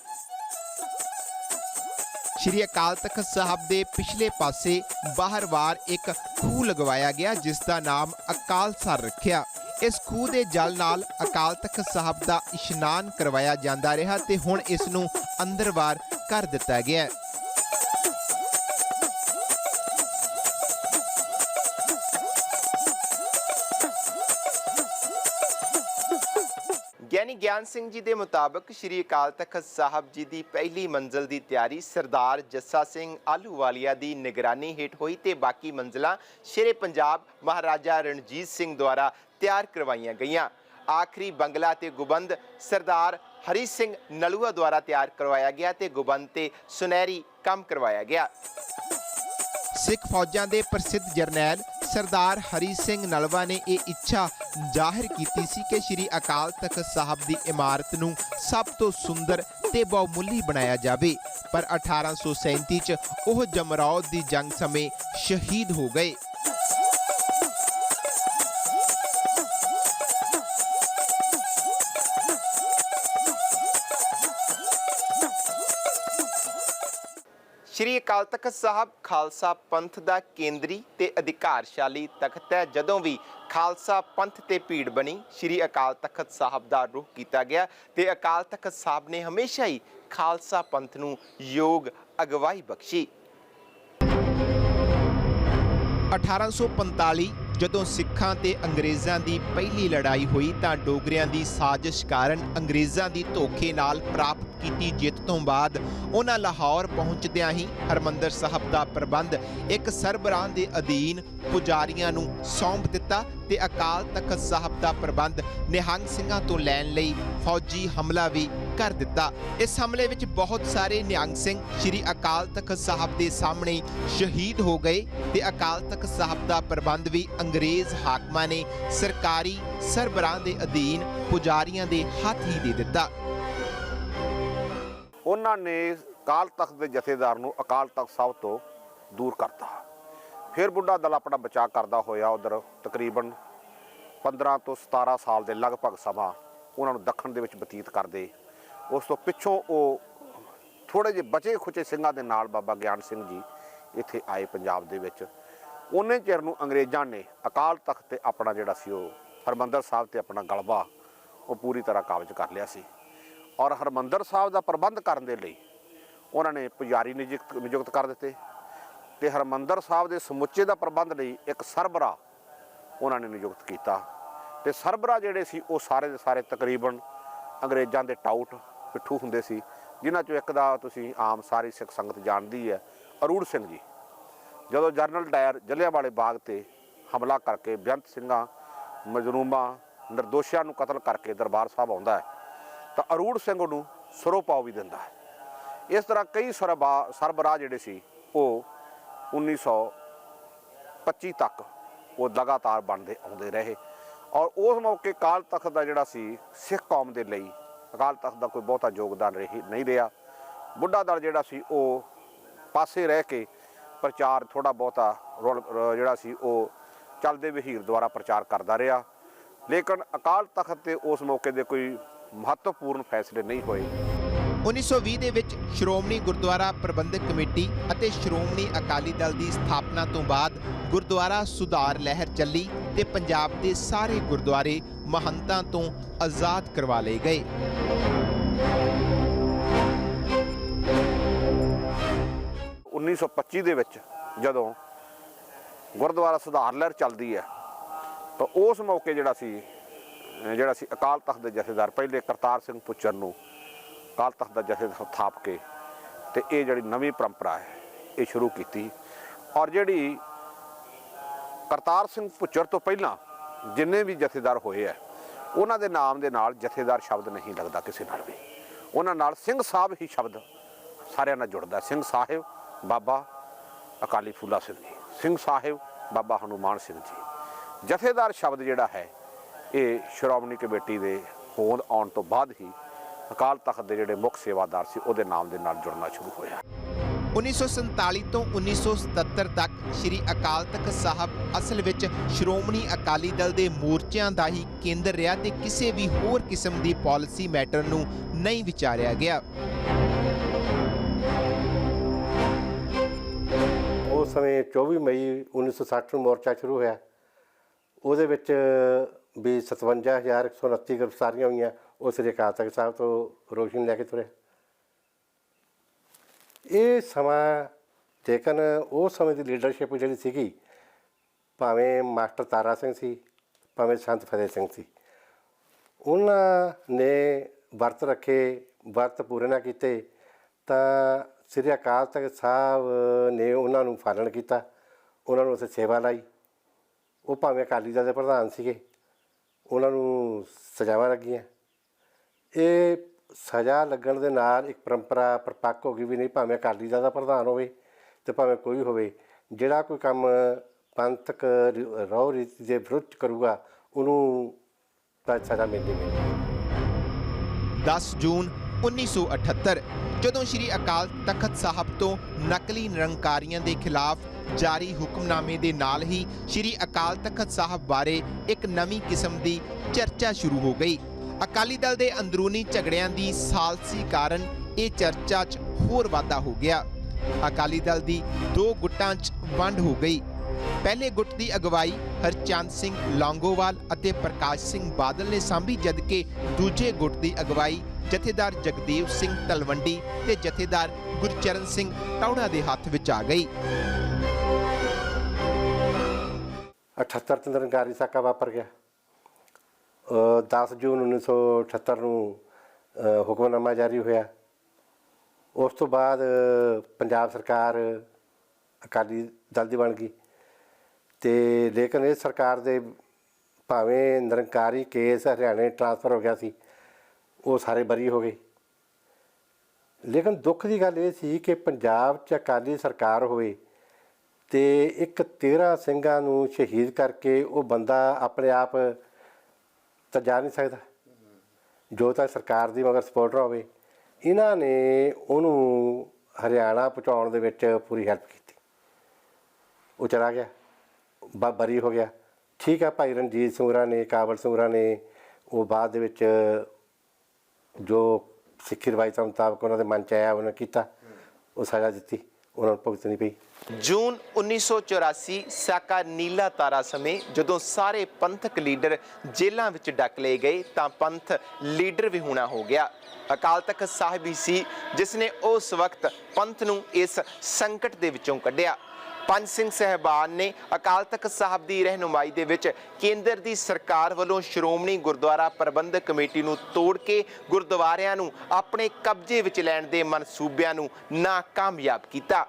ਸ਼੍ਰੀ ਅਕਾਲ ਤਖਤ ਸਾਹਿਬ ਦੇ ਪਿਛਲੇ ਪਾਸੇ ਬਾਹਰਵਾਰ ਇੱਕ ਖੂਹ ਲਗਵਾਇਆ ਗਿਆ, ਜਿਸ ਦਾ ਨਾਮ ਅਕਾਲਸਰ ਰੱਖਿਆ। ਇਸ ਖੂਹ ਦੇ ਜਲ ਨਾਲ ਅਕਾਲ ਤਖਤ ਸਾਹਿਬ ਦਾ ਇਸ਼ਨਾਨ ਕਰਵਾਇਆ ਜਾਂਦਾ ਰਿਹਾ ਤੇ ਹੁਣ ਇਸ ਨੂੰ ਅੰਦਰਵਾਰ ਕਰ ਦਿੱਤਾ ਗਿਆ। ਗਿਆਨੀ ਗਿਆਨ ਸਿੰਘ ਜੀ ਦੇ ਮੁਤਾਬਕ ਸ਼੍ਰੀ ਅਕਾਲ ਤਖਤ ਸਾਹਿਬ ਜੀ ਦੀ ਪਹਿਲੀ ਮੰਜ਼ਲ ਦੀ ਤਿਆਰੀ ਸਰਦਾਰ ਜੱਸਾ ਸਿੰਘ ਆਹਲੂਵਾਲੀਆ ਦੀ ਨਿਗਰਾਨੀ ਹੇਠ ਹੋਈ ਤੇ ਬਾਕੀ ਮੰਜ਼ਲਾਂ ਸ਼ੇਰੇ ਪੰਜਾਬ ਮਹਾਰਾਜਾ ਰਣਜੀਤ ਸਿੰਘ ਦੁਆਰਾ ਤਿਆਰ ਕਰਵਾਈਆਂ ਗਈਆਂ। ਆਖਰੀ ਬੰਗਲਾ ਤੇ ਗੁਬੰਦ ਸਰਦਾਰ ਹਰੀ ਸਿੰਘ ਨਲੂਆ ਦੁਆਰਾ ਤਿਆਰ ਕਰਵਾਇਆ ਗਿਆ ਤੇ ਗੁਬੰਦ ਤੇ ਸੁਨਹਿਰੀ ਕੰਮ ਕਰਵਾਇਆ ਗਿਆ। ਸਿੱਖ ਫੌਜਾਂ ਦੇ ਪ੍ਰਸਿੱਧ ਜਰਨੈਲ ਸਰਦਾਰ ਹਰੀ ਸਿੰਘ ਨਲਵਾ ਨੇ ਇਹ ਇੱਛਾ ਜ਼ਾਹਿਰ ਕੀਤੀ ਸੀ ਕਿ ਸ਼੍ਰੀ ਅਕਾਲ ਤਖਤ ਸਾਹਿਬ ਦੀ ਇਮਾਰਤ ਨੂੰ ਸਭ ਤੋਂ ਸੁੰਦਰ ਤੇ ਬਹੁਮੁੱਲੀ ਬਣਾਇਆ ਜਾਵੇ, ਪਰ 1837 'ਚ ਉਹ ਜਮਰੌਦ ਦੀ ਜੰਗ ਸਮੇਂ ਸ਼ਹੀਦ ਹੋ ਗਏ। ਸ਼੍ਰੀ ਅਕਾਲ ਤਖਤ ਸਾਹਿਬ ਖਾਲਸਾ ਪੰਥ ਦਾ ਕੇਂਦਰੀ ਤੇ ਅਧਿਕਾਰਸ਼ਾਲੀ ਤਖਤ ਹੈ। ਜਦੋਂ ਵੀ ਖਾਲਸਾ ਪੰਥ ਤੇ ਭੀੜ ਬਣੀ, ਸ਼੍ਰੀ ਅਕਾਲ ਤਖਤ ਸਾਹਿਬ ਦਾ ਰੁਖ ਕੀਤਾ ਗਿਆ ਤੇ ਅਕਾਲ ਤਖਤ ਸਾਹਿਬ ਨੇ ਹਮੇਸ਼ਾ ਹੀ ਖਾਲਸਾ ਪੰਥ ਨੂੰ ਯੋਗ ਅਗਵਾਈ ਬਖਸ਼ੀ। 1845 ਜਦੋਂ ਸਿੱਖਾਂ ਤੇ ਅੰਗਰੇਜ਼ਾਂ ਦੀ ਪਹਿਲੀ ਲੜਾਈ ਹੋਈ ਤਾਂ ਡੋਗਰਿਆਂ ਦੀ ਸਾਜ਼ਿਸ਼ ਕਾਰਨ ਅੰਗਰੇਜ਼ਾਂ ਦੀ ਧੋਖੇ ਨਾਲ ਪ੍ਰਾਪਤ ਕੀਤੀ ਜਿੱਤ ਤੋਂ ਬਾਅਦ ਉਹਨਾਂ ਲਾਹੌਰ ਪਹੁੰਚਦਿਆਂ ਹੀ ਹਰਿਮੰਦਰ ਸਾਹਿਬ ਦਾ ਪ੍ਰਬੰਧ ਇੱਕ ਸਰਬਰਾਹ ਦੇ ਅਧੀਨ ਪੁਜਾਰੀਆਂ ਨੂੰ ਸੌਂਪ ਦਿੱਤਾ ਤੇ ਅਕਾਲ ਤਖਤ ਸਾਹਿਬ ਦਾ ਪ੍ਰਬੰਧ ਨਿਹੰਗ ਸਿੰਘਾਂ ਤੋਂ ਲੈਣ ਲਈ ਫੌਜੀ ਹਮਲਾ ਵੀ ਕਰ ਦਿੱਤਾ। ਇਸ ਹਮਲੇ ਵਿੱਚ ਬਹੁਤ ਸਾਰੇ ਨਿਹੰਗ ਸਿੰਘ ਸ਼੍ਰੀ ਅਕਾਲ ਤਖਤ ਸਾਹਿਬ ਦੇ ਸਾਹਮਣੇ ਸ਼ਹੀਦ ਹੋ ਗਏ ਤੇ ਅਕਾਲ ਤਖਤ ਸਾਹਿਬ ਦਾ ਪ੍ਰਬੰਧ ਵੀ ਅੰਗਰੇਜ਼ ਹਾਕਮਾਂ ਨੇ ਸਰਕਾਰੀ ਸਰਬਰਾਹ ਦੇ ਅਧੀਨ ਪੁਜਾਰੀਆਂ ਦੇ ਹੱਥ ਹੀ ਦੇ ਦਿੱਤਾ। ਉਹਨਾਂ ਨੇ ਅਕਾਲ ਤਖਤ ਦੇ ਜਥੇਦਾਰ ਨੂੰ ਅਕਾਲ ਤਖਤ ਸਾਹਿਬ ਤੋਂ ਦੂਰ ਕਰਤਾ। ਫਿਰ ਬੁੱਢਾ ਦਲ ਆਪਣਾ ਬਚਾਅ ਕਰਦਾ ਹੋਇਆ ਉਧਰ ਤਕਰੀਬਨ 15 ਤੋਂ 17 ਸਾਲ ਦੇ ਲਗਭਗ ਸਮਾਂ ਉਹਨਾਂ ਨੂੰ ਦੱਖਣ ਦੇ ਵਿੱਚ ਬਤੀਤ ਕਰਦੇ। ਉਸ ਤੋਂ ਪਿੱਛੋਂ ਉਹ ਥੋੜ੍ਹੇ ਜਿਹੇ ਬਚੇ ਖੁਚੇ ਸਿੰਘਾਂ ਦੇ ਨਾਲ ਬਾਬਾ ਗਿਆਨ ਸਿੰਘ ਜੀ ਇੱਥੇ ਆਏ ਪੰਜਾਬ ਦੇ ਵਿੱਚ। ਉਹਨੇ ਚਿਰ ਨੂੰ ਅੰਗਰੇਜ਼ਾਂ ਨੇ ਅਕਾਲ ਤਖਤ ਤੇ ਆਪਣਾ ਜਿਹੜਾ ਸੀ ਉਹ ਹਰਿਮੰਦਰ ਸਾਹਿਬ ਤੇ ਆਪਣਾ ਗਲਬਾ ਉਹ ਪੂਰੀ ਤਰ੍ਹਾਂ ਕਾਬਜ਼ ਕਰ ਲਿਆ ਸੀ ਔਰ ਹਰਿਮੰਦਰ ਸਾਹਿਬ ਦਾ ਪ੍ਰਬੰਧ ਕਰਨ ਦੇ ਲਈ ਉਹਨਾਂ ਨੇ ਪੁਜਾਰੀ ਨਿਯੁਕਤ ਕਰ ਦਿੱਤੇ ਤੇ ਹਰਿਮੰਦਰ ਸਾਹਿਬ ਦੇ ਸਮੁੱਚੇ ਦਾ ਪ੍ਰਬੰਧ ਲਈ ਇੱਕ ਸਰਬਰਾ ਉਹਨਾਂ ਨੇ ਨਿਯੁਕਤ ਕੀਤਾ ਤੇ ਸਰਬਰਾ ਜਿਹੜੇ ਸੀ ਉਹ ਸਾਰੇ ਦੇ ਸਾਰੇ ਤਕਰੀਬਨ ਅੰਗਰੇਜ਼ਾਂ ਦੇ ਟਾਊਟ ਪਿੱਠੂ ਹੁੰਦੇ ਸੀ, ਜਿਨ੍ਹਾਂ ਚੋਂ ਇੱਕ ਦਾ ਤੁਸੀਂ ਆਮ ਸਾਰੀ ਸਿੱਖ ਸੰਗਤ ਜਾਣਦੀ ਹੈ, ਅਰੂੜ ਸਿੰਘ ਜੀ। ਜਦੋਂ ਜਨਰਲ ਡਾਇਰ ਜਲਿਆਂਵਾਲੇ ਬਾਗ ਤੇ ਹਮਲਾ ਕਰਕੇ ਬੇਅੰਤ ਸਿੰਘਾਂ, ਮਜਰੂਮਾਂ, ਨਿਰਦੋਸ਼ੀਆਂ ਨੂੰ ਕਤਲ ਕਰਕੇ ਦਰਬਾਰ ਸਾਹਿਬ ਆਉਂਦਾ ਹੈ ਤਾਂ ਅਰੂੜ ਸਿੰਘ ਨੂੰ ਸਰੋਪਾਓ ਵੀ ਦਿੰਦਾ ਹੈ। ਇਸ ਤਰ੍ਹਾਂ ਕਈ ਸਰਬਰਾਹ ਜਿਹੜੇ ਸੀ ਉਹ 1925 ਤੱਕ ਉਹ ਲਗਾਤਾਰ ਬਣਦੇ ਆਉਂਦੇ ਰਹੇ ਔਰ ਉਸ ਮੌਕੇ ਅਕਾਲ ਤਖਤ ਦਾ ਜਿਹੜਾ ਸੀ ਸਿੱਖ ਕੌਮ ਦੇ ਲਈ ਅਕਾਲ ਤਖਤ ਦਾ ਕੋਈ ਬਹੁਤਾ ਯੋਗਦਾਨ ਨਹੀਂ ਰਿਹਾ। ਬੁੱਢਾ ਦਲ ਜਿਹੜਾ ਸੀ ਉਹ ਪਾਸੇ ਰਹਿ ਕੇ ਪ੍ਰਚਾਰ ਥੋੜ੍ਹਾ ਬਹੁਤਾ ਜਿਹੜਾ ਸੀ ਉਹ ਚੱਲਦੇ ਵਹੀਰ ਦੁਆਰਾ ਪ੍ਰਚਾਰ ਕਰਦਾ ਰਿਹਾ, ਲੇਕਿਨ ਅਕਾਲ ਤਖਤ ਤੇ ਉਸ ਮੌਕੇ ਦੇ ਕੋਈ ਮਹੱਤਵਪੂਰਨ ਫੈਸਲੇ ਨਹੀਂ ਹੋਏ। 1920 ਦੇ ਵਿੱਚ ਸ਼੍ਰੋਮਣੀ ਗੁਰਦੁਆਰਾ ਪ੍ਰਬੰਧਕ ਕਮੇਟੀ ਅਤੇ ਸ਼੍ਰੋਮਣੀ ਅਕਾਲੀ ਦਲ ਦੀ ਸਥਾਪਨਾ ਤੋਂ ਬਾਅਦ ਗੁਰਦੁਆਰਾ ਸੁਧਾਰ ਲਹਿਰ ਚੱਲੀ ਤੇ ਪੰਜਾਬ ਦੇ ਸਾਰੇ ਗੁਰਦੁਆਰੇ ਮਹੰਤਾਂ ਤੋਂ ਆਜ਼ਾਦ ਕਰਵਾ ਲਏ ਗਏ। । 1925 ਦੇ ਵਿੱਚ ਜਦੋਂ ਗੁਰਦੁਆਰਾ ਸੁਧਾਰ ਲਹਿਰ ਚੱਲਦੀ ਹੈ ਤਾਂ ਉਸ ਮੌਕੇ ਜਿਹੜਾ ਸੀ ਅਕਾਲ ਤਖਤ ਦੇ ਜਥੇਦਾਰ ਪਹਿਲੇ ਕਰਤਾਰ ਸਿੰਘ ਪੁੱਚਰ ਨੂੰ ਅਕਾਲ ਤਖਤ ਦਾ ਜਥੇਦਾਰ ਥਾਪ ਕੇ ਤੇ ਇਹ ਜਿਹੜੀ ਨਵੀਂ ਪਰੰਪਰਾ ਹੈ ਇਹ ਸ਼ੁਰੂ ਕੀਤੀ। ਔਰ ਜਿਹੜੀ ਕਰਤਾਰ ਸਿੰਘ ਪੁੱਚਰ ਤੋਂ ਪਹਿਲਾਂ ਜਿੰਨੇ ਵੀ ਜਥੇਦਾਰ ਹੋਏ ਆ ਉਹਨਾਂ ਦੇ ਨਾਮ ਦੇ ਨਾਲ ਜਥੇਦਾਰ ਸ਼ਬਦ ਨਹੀਂ ਲੱਗਦਾ ਕਿਸੇ ਨਾਲ ਵੀ, ਉਹਨਾਂ ਨਾਲ ਸਿੰਘ ਸਾਹਿਬ ਹੀ ਸ਼ਬਦ ਸਾਰਿਆਂ ਨਾਲ ਜੁੜਦਾ। ਸਿੰਘ ਸਾਹਿਬ ਬਾਬਾ ਅਕਾਲੀ ਫੂਲਾ ਸਿੰਘ ਜੀ, ਸਿੰਘ ਸਾਹਿਬ ਬਾਬਾ ਹਨੂਮਾਨ ਸਿੰਘ ਜੀ। ਜਥੇਦਾਰ ਸ਼ਬਦ ਜਿਹੜਾ ਹੈ ਇਹ ਸ਼੍ਰੋਮਣੀ ਕਮੇਟੀ ਦੇ ਹੋਂਦ ਆਉਣ ਤੋਂ ਬਾਅਦ ਹੀ ਅਕਾਲ ਤਖਤ ਦੇ ਜਿਹੜੇ ਮੁੱਖ ਸੇਵਾਦਾਰ ਸੀ ਉਹਦੇ ਨਾਮ ਦੇ ਨਾਲ ਜੁੜਨਾ ਸ਼ੁਰੂ ਹੋਇਆ। 1947 ਤੋਂ 1977 ਤੱਕ ਸ੍ਰੀ ਅਕਾਲ ਤਖਤ ਸਾਹਿਬ ਅਸਲ ਵਿੱਚ ਸ਼੍ਰੋਮਣੀ ਅਕਾਲੀ ਦਲ ਦੇ ਮੋਰਚਿਆਂ ਦਾ ਹੀ ਕੇਂਦਰ ਰਿਹਾ ਤੇ ਕਿਸੇ ਵੀ ਹੋਰ ਕਿਸਮ ਦੀ ਪਾਲਿਸੀ ਮੈਟਰ ਨੂੰ ਨਹੀਂ ਵਿਚਾਰਿਆ ਗਿਆ। ਉਸ ਸਮੇਂ 24 ਮਈ 1960 ਨੂੰ ਮੋਰਚਾ ਸ਼ੁਰੂ ਹੋਇਆ। ਉਹਦੇ ਵਿੱਚ ਵੀ 57,129 ਗ੍ਰਿਫਤਾਰੀਆਂ ਹੋਈਆਂ। ਉਹ ਸ੍ਰੀ ਅਕਾਲ ਤਖਤ ਸਾਹਿਬ ਤੋਂ ਰੋਸ਼ਨੀ ਲੈ ਕੇ ਤੁਰੇ। ਇਹ ਸਮਾਂ ਲੇਕਿਨ ਉਸ ਸਮੇਂ ਦੀ ਲੀਡਰਸ਼ਿਪ ਜਿਹੜੀ ਸੀਗੀ, ਭਾਵੇਂ ਮਾਸਟਰ ਤਾਰਾ ਸਿੰਘ ਸੀ, ਭਾਵੇਂ ਸੰਤ ਫਤਿਹ ਸਿੰਘ ਸੀ, ਉਹਨਾਂ ਨੇ ਵਰਤ ਰੱਖੇ, ਵਰਤ ਪੂਰੇ ਨਾ ਕੀਤੇ ਤਾਂ ਸ੍ਰੀ ਅਕਾਲ ਤਖਤ ਸਾਹਿਬ ਨੇ ਉਹਨਾਂ ਨੂੰ ਪਾਲਣ ਕੀਤਾ, ਉਹਨਾਂ ਨੂੰ ਉੱਥੇ ਸੇਵਾ ਲਾਈ। ਉਹ ਭਾਵੇਂ ਅਕਾਲੀ ਦਲ ਦੇ ਪ੍ਰਧਾਨ ਸੀਗੇ, ਉਹਨਾਂ ਨੂੰ ਸਜ਼ਾਵਾਂ ਲੱਗੀਆਂ। ਇਹ ਸਜ਼ਾ ਲੱਗਣ ਦੇ ਨਾਲ ਇੱਕ ਪਰੰਪਰਾ ਪਰਪੱਕ ਹੋ ਗਈ ਵੀ ਨਹੀਂ, ਭਾਵੇਂ ਅਕਾਲੀ ਦਲ ਦਾ ਪ੍ਰਧਾਨ ਹੋਵੇ ਅਤੇ ਭਾਵੇਂ ਕੋਈ ਹੋਵੇ, ਜਿਹੜਾ ਕੋਈ ਕੰਮ ਪੰਥਕ ਰਹੁ ਰੀਤੀ ਦੇ ਵਿਰੁੱਧ ਕਰੂਗਾ ਉਹਨੂੰ ਤਾਂ ਸਜ਼ਾ ਮਿਲਣੀ ਮਿਲਣੀ। 10 ਜੂਨ 1978 ਜਦੋਂ ਸ੍ਰੀ ਅਕਾਲ ਤਖਤ ਸਾਹਿਬ ਤੋਂ ਨਕਲੀ ਨਿਰੰਕਾਰੀਆਂ ਦੇ ਖਿਲਾਫ ਜਾਰੀ ਹੁਕਮਨਾਮੇ ਦੇ ਨਾਲ ਹੀ ਸ੍ਰੀ ਅਕਾਲ ਤਖਤ ਸਾਹਿਬ ਬਾਰੇ ਇੱਕ ਨਵੀਂ ਕਿਸਮ ਦੀ ਚਰਚਾ ਸ਼ੁਰੂ ਹੋ ਗਈ। ਅਕਾਲੀ ਦਲ ਦੇ ਅੰਦਰੂਨੀ ਝਗੜਿਆਂ ਦੀ ਸਾਲਸੀ ਕਾਰਨ ਇਹ ਚਰਚਾ 'ਚ ਹੋਰ ਵਾਧਾ ਹੋ ਗਿਆ। ਅਕਾਲੀ ਦਲ ਦੀ 2 ਗੁੱਟਾਂ 'ਚ ਵੰਡ ਹੋ ਗਈ। ਪਹਿਲੇ ਗੁੱਟ ਦੀ ਅਗਵਾਈ ਹਰਚੰਦ ਸਿੰਘ ਲੌਂਗੋਵਾਲ ਅਤੇ ਪ੍ਰਕਾਸ਼ ਸਿੰਘ ਬਾਦਲ ਨੇ ਸਾਂਭੀ, ਜਦਕਿ ਦੂਜੇ ਗੁੱਟ ਦੀ ਅਗਵਾਈ ਜਥੇਦਾਰ ਜਗਦੇਵ ਸਿੰਘ ਤਲਵੰਡੀ ਤੇ ਜਥੇਦਾਰ ਗੁਰਚਰਨ ਸਿੰਘ ਟੌੜਾ ਦੇ ਹੱਥ ਵਿੱਚ ਆ ਗਈ। 78 'ਚ ਨਿਰੰਕਾਰੀ ਸਾਕਾ ਵਾਪਰ ਗਿਆ। 10 ਜੂਨ 1978 ਨੂੰ ਹੁਕਮਨਾਮਾ ਜਾਰੀ ਹੋਇਆ। ਉਸ ਤੋਂ ਬਾਅਦ ਪੰਜਾਬ ਸਰਕਾਰ ਅਕਾਲੀ ਦਲ ਦੀ ਬਣ ਗਈ ਅਤੇ ਲੇਕਿਨ ਇਹ ਸਰਕਾਰ ਦੇ ਭਾਵੇਂ ਨਿਰੰਕਾਰੀ ਕੇਸ ਹਰਿਆਣੇ ਟਰਾਂਸਫਰ ਹੋ ਗਿਆ ਸੀ, ਉਹ ਸਾਰੇ ਬਰੀ ਹੋ ਗਏ। ਲੇਕਿਨ ਦੁੱਖ ਦੀ ਗੱਲ ਇਹ ਸੀ ਕਿ ਪੰਜਾਬ 'ਚ ਅਕਾਲੀ ਸਰਕਾਰ ਹੋਵੇ ਅਤੇ ਇੱਕ 13 ਸਿੰਘਾਂ ਨੂੰ ਸ਼ਹੀਦ ਕਰਕੇ ਉਹ ਬੰਦਾ ਆਪਣੇ ਆਪ ਤਾਂ ਜਾ ਨਹੀਂ ਸਕਦਾ, ਜੋ ਤਾਂ ਸਰਕਾਰ ਦੀ ਮਗਰ ਸਪੋਰਟਰ ਹੋਵੇ। ਇਹਨਾਂ ਨੇ ਉਹਨੂੰ ਹਰਿਆਣਾ ਪਹੁੰਚਾਉਣ ਦੇ ਵਿੱਚ ਪੂਰੀ ਹੈਲਪ ਕੀਤੀ। ਉਹ ਚਲਾ ਗਿਆ, ਬਰੀ ਹੋ ਗਿਆ। ਠੀਕ ਹੈ, ਭਾਈ ਰਣਜੀਤ ਸਿੰਘ ਹੋਰਾਂ ਨੇ, ਕਾਬਲ ਸਿੰਘ ਹੋਰਾਂ ਨੇ ਉਹ ਬਾਅਦ ਦੇ ਵਿੱਚ ਜੋ ਸਿੱਖੀ ਰਵਾਇਤਾਂ ਮੁਤਾਬਕ ਉਹਨਾਂ ਦੇ ਮਨ 'ਚ ਆਇਆ ਉਹਨਾਂ ਨੇ ਕੀਤਾ, ਉਹ ਸਜ਼ਾ ਦਿੱਤੀ, ਉਹਨਾਂ ਨੂੰ ਭੁਗਤਣੀ ਪਈ। ਜੂਨ 1984 ਸਾਕਾ ਨੀਲਾ ਤਾਰਾ ਸਮੇਂ ਜਦੋਂ ਸਾਰੇ ਪੰਥਕ ਲੀਡਰ ਜੇਲ੍ਹਾਂ ਵਿੱਚ ਡੱਕ ਲਏ ਗਏ ਤਾਂ ਪੰਥ ਲੀਡਰ ਵਿਹੂਣਾ ਹੋ ਗਿਆ। ਅਕਾਲ ਤਖਤ ਸਾਹਿਬ ਹੀ ਸੀ ਜਿਸ ਨੇ ਉਸ ਵਕਤ ਪੰਥ ਨੂੰ ਇਸ ਸੰਕਟ ਦੇ ਵਿੱਚੋਂ ਕੱਢਿਆ। ਪੰਜ ਸਿੰਘ ਸਹਿਬਾਨ ਨੇ ਅਕਾਲ ਤਖਤ ਸਾਹਿਬ ਦੀ ਰਹਿਨੁਮਾਈ ਦੇ ਵਿੱਚ ਕੇਂਦਰ ਦੀ ਸਰਕਾਰ ਵੱਲੋਂ ਸ਼੍ਰੋਮਣੀ ਗੁਰਦੁਆਰਾ ਪ੍ਰਬੰਧਕ ਕਮੇਟੀ ਨੂੰ ਤੋੜ ਕੇ ਗੁਰਦੁਆਰਿਆਂ ਨੂੰ ਆਪਣੇ ਕਬਜ਼ੇ ਵਿੱਚ ਲੈਣ ਦੇ ਮਨਸੂਬਿਆਂ ਨੂੰ ਨਾਕਾਮਯਾਬ ਕੀਤਾ।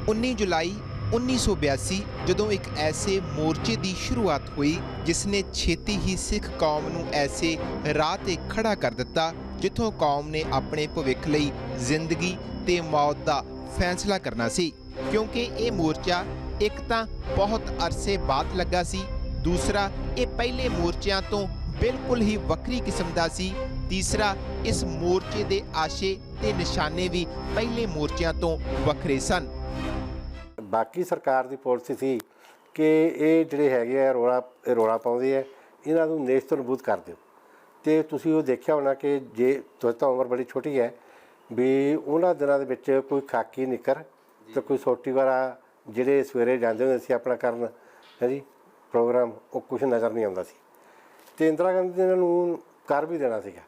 19 ਜੁਲਾਈ 1982 ਜਦੋਂ ਇੱਕ ਐਸੇ ਮੋਰਚੇ ਦੀ ਸ਼ੁਰੂਆਤ ਹੋਈ ਜਿਸ ਨੇ ਛੇਤੀ ਹੀ ਸਿੱਖ ਕੌਮ ਨੂੰ ਐਸੇ ਰਾਹ ਤੇ ਖੜਾ ਕਰ ਦਿੱਤਾ ਜਿੱਥੋਂ ਕੌਮ ਨੇ ਆਪਣੇ ਭਵਿੱਖ ਲਈ ਜ਼ਿੰਦਗੀ ਤੇ ਮੌਤ ਦਾ ਫੈਸਲਾ ਕਰਨਾ ਸੀ, ਕਿਉਂਕਿ ਇਹ ਮੋਰਚਾ ਇੱਕ ਤਾਂ ਬਹੁਤ ਅਰਸੇ ਬਾਅਦ ਲੱਗਾ ਸੀ, ਦੂਸਰਾ ਇਹ ਪਹਿਲੇ ਮੋਰਚਿਆਂ ਤੋਂ ਬਿਲਕੁਲ ਹੀ ਵੱਖਰੀ ਕਿਸਮ ਦਾ ਸੀ, ਤੀਸਰਾ ਇਸ ਮੋਰਚੇ ਦੇ ਆਸ਼ੇ ਤੇ ਨਿਸ਼ਾਨੇ ਵੀ ਪਹਿਲੇ ਮੋਰਚਿਆਂ ਤੋਂ ਵੱਖਰੇ ਸਨ। ਬਾਕੀ ਸਰਕਾਰ ਦੀ ਪਾਲਿਸੀ ਸੀ ਕਿ ਇਹ ਜਿਹੜੇ ਹੈਗੇ ਆ ਰੌਲਾ ਪਾਉਂਦੇ ਆ, ਇਹਨਾਂ ਨੂੰ ਨੇਸ਼ ਤੋਂ ਨਬੂਦ ਕਰ ਦਿਓ। ਤੇ ਤੁਸੀਂ ਉਹ ਦੇਖਿਆ ਹੋਣਾ ਕਿ ਜੇ ਤੁਹਾਡੀ ਤਾਂ ਉਮਰ ਬੜੀ ਛੋਟੀ ਹੈ ਵੀ ਉਹਨਾਂ ਦਿਨਾਂ ਦੇ ਵਿੱਚ ਕੋਈ ਖਾਕੀ ਨਿੱਕਰ ਤੇ ਕੋਈ ਸੋਟੀ ਵਾਲਾ ਜਿਹੜੇ ਸਵੇਰੇ ਜਾਂਦੇ ਹੁੰਦੇ ਸੀ ਆਪਣਾ ਕਰਨ ਹੈ ਜੀ ਪ੍ਰੋਗਰਾਮ, ਉਹ ਕੁਛ ਨਜ਼ਰ ਨਹੀਂ ਆਉਂਦਾ ਸੀ। ਤੇ ਇੰਦਰਾ ਗਾਂਧੀ ਨੇ ਇਹਨਾਂ ਨੂੰ ਕਰ ਵੀ ਦੇਣਾ ਸੀਗਾ,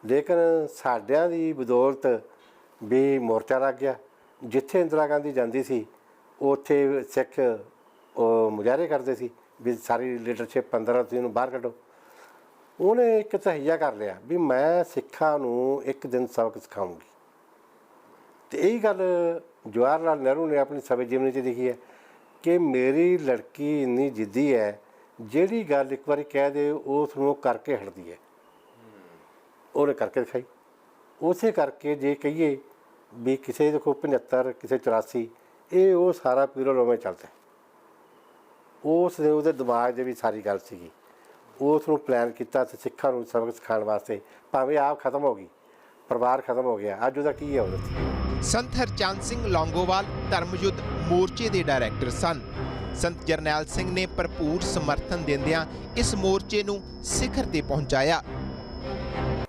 ਲੇਕਿਨ ਸਾਡਿਆਂ ਦੀ ਬਦੌਲਤ ਵੀ ਮੋਰਚਾ ਲੱਗ ਗਿਆ। ਜਿੱਥੇ ਇੰਦਰਾ ਗਾਂਧੀ ਜਾਂਦੀ ਸੀ ਉੱਥੇ ਸਿੱਖ ਮੁਜ਼ਾਹਰੇ ਕਰਦੇ ਸੀ ਵੀ ਸਾਰੀ ਲੀਡਰਸ਼ਿਪ 15 ਤੁਸੀਂ ਇਹਨੂੰ ਬਾਹਰ ਕੱਢੋ। ਉਹਨੇ ਇੱਕ ਤਹਈਆ ਕਰ ਲਿਆ ਵੀ ਮੈਂ ਸਿੱਖਾਂ ਨੂੰ ਇੱਕ ਦਿਨ ਸਬਕ ਸਿਖਾਉਂਗੀ। ਤੇ ਇਹੀ ਗੱਲ ਜਵਾਹਰ ਲਾਲ ਨਹਿਰੂ ਨੇ ਆਪਣੀ ਸਵੈ ਜੀਵਨੀ 'ਚ ਲਿਖੀ ਹੈ ਕਿ ਮੇਰੀ ਲੜਕੀ ਇੰਨੀ ਜਿੱਦੀ ਹੈ, ਜਿਹੜੀ ਗੱਲ ਇੱਕ ਵਾਰੀ ਕਹਿ ਦੇ ਉਸ ਨੂੰ ਕਰਕੇ ਹਟਦੀ ਹੈ। ਉਹਨੇ ਕਰਕੇ ਦਿਖਾਈ। ਉਸੇ ਕਰਕੇ ਜੇ ਕਹੀਏ ਵੀ ਕਿਸੇ ਦੇਖੋ 75 ਕਿਸੇ 84 ਇਹ ਉਹ ਸਾਰਾ ਪੀਰੋ ਰੋਵੇਂ ਚੱਲਦਾ, ਉਸ ਨੇ ਉਹਦੇ ਦਿਮਾਗ ਦੇ ਵੀ ਸਾਰੀ ਗੱਲ ਸੀਗੀ। ਉਸ ਨੂੰ ਪਲਾਨ ਕੀਤਾ ਤੇ ਸਿੱਖਾਂ ਨੂੰ ਸਬਕ ਸਿਖਾਉਣ ਵਾਸਤੇ, ਭਾਵੇਂ ਆਪ ਖਤਮ ਹੋ ਗਈ, ਪਰਿਵਾਰ ਖਤਮ ਹੋ ਗਿਆ, ਅੱਜ ਉਹਦਾ ਕੀ ਹੈ ਉਹਦੇ। ਸੰਤ ਹਰਚੰਦ ਸਿੰਘ ਲੌਂਗੋਵਾਲ ਧਰਮਯੁੱਧ ਮੋਰਚੇ ਦੇ ਡਾਇਰੈਕਟਰ ਸਨ। ਸੰਤ ਜਰਨੈਲ ਸਿੰਘ ਨੇ ਭਰਪੂਰ ਸਮਰਥਨ ਦਿੰਦਿਆਂ ਇਸ ਮੋਰਚੇ ਨੂੰ ਸਿਖਰ ਤੇ ਪਹੁੰਚਾਇਆ।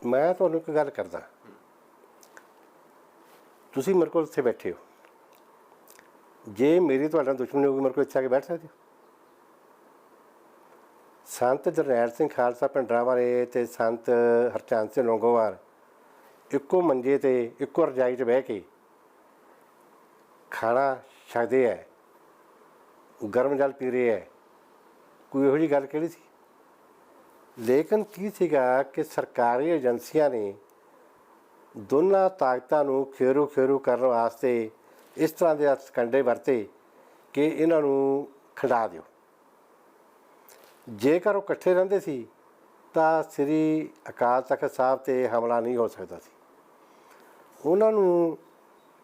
ਮੈਂ ਤੁਹਾਨੂੰ ਇੱਕ ਗੱਲ ਕਰਦਾ, ਤੁਸੀਂ ਮੇਰੇ ਕੋਲ ਇੱਥੇ ਬੈਠੇ ਹੋ, ਜੇ ਮੇਰੀ ਤੁਹਾਡੇ ਨਾਲ ਦੁਸ਼ਮਣੀ ਹੋਊਗੀ ਮੇਰੇ ਕੋਲ ਇੱਥੇ ਆ ਕੇ ਬੈਠ ਸਕਦੇ ਹੋ? ਸੰਤ ਜਰਨੈਲ ਸਿੰਘ ਖਾਲਸਾ ਭਿੰਡਰਾਂਵਾਲੇ ਤੇ ਸੰਤ ਹਰਚੰਦ ਸਿੰਘ ਲੌਂਗੋਵਾਲ ਇੱਕੋ ਮੰਜੇ ਤੇ ਇੱਕੋ ਰਜਾਈ 'ਚ ਬਹਿ ਕੇ ਖਾਣਾ ਛਕਦੇ ਹੈ, ਗਰਮ ਜਲ ਪੀ ਰਹੇ ਹੈ, ਕੋਈ ਇਹੋ ਜਿਹੀ ਗੱਲ ਕਿਹੜੀ ਸੀ? ਲੇਕਿਨ ਕੀ ਸੀਗਾ ਕਿ ਸਰਕਾਰੀ ਏਜੰਸੀਆਂ ਨੇ ਦੋਨਾਂ ਤਾਕਤਾਂ ਨੂੰ ਖੇਰੂ ਕਰਨ ਵਾਸਤੇ ਇਸ ਤਰ੍ਹਾਂ ਦੇ ਸਕੰਡੇ ਵਰਤੇ ਕਿ ਇਹਨਾਂ ਨੂੰ ਖਿੰਡਾ ਦਿਓ। ਜੇਕਰ ਉਹ ਇਕੱਠੇ ਰਹਿੰਦੇ ਸੀ ਤਾਂ ਸ੍ਰੀ ਅਕਾਲ ਤਖਤ ਸਾਹਿਬ 'ਤੇ ਹਮਲਾ ਨਹੀਂ ਹੋ ਸਕਦਾ ਸੀ। ਉਹਨਾਂ ਨੂੰ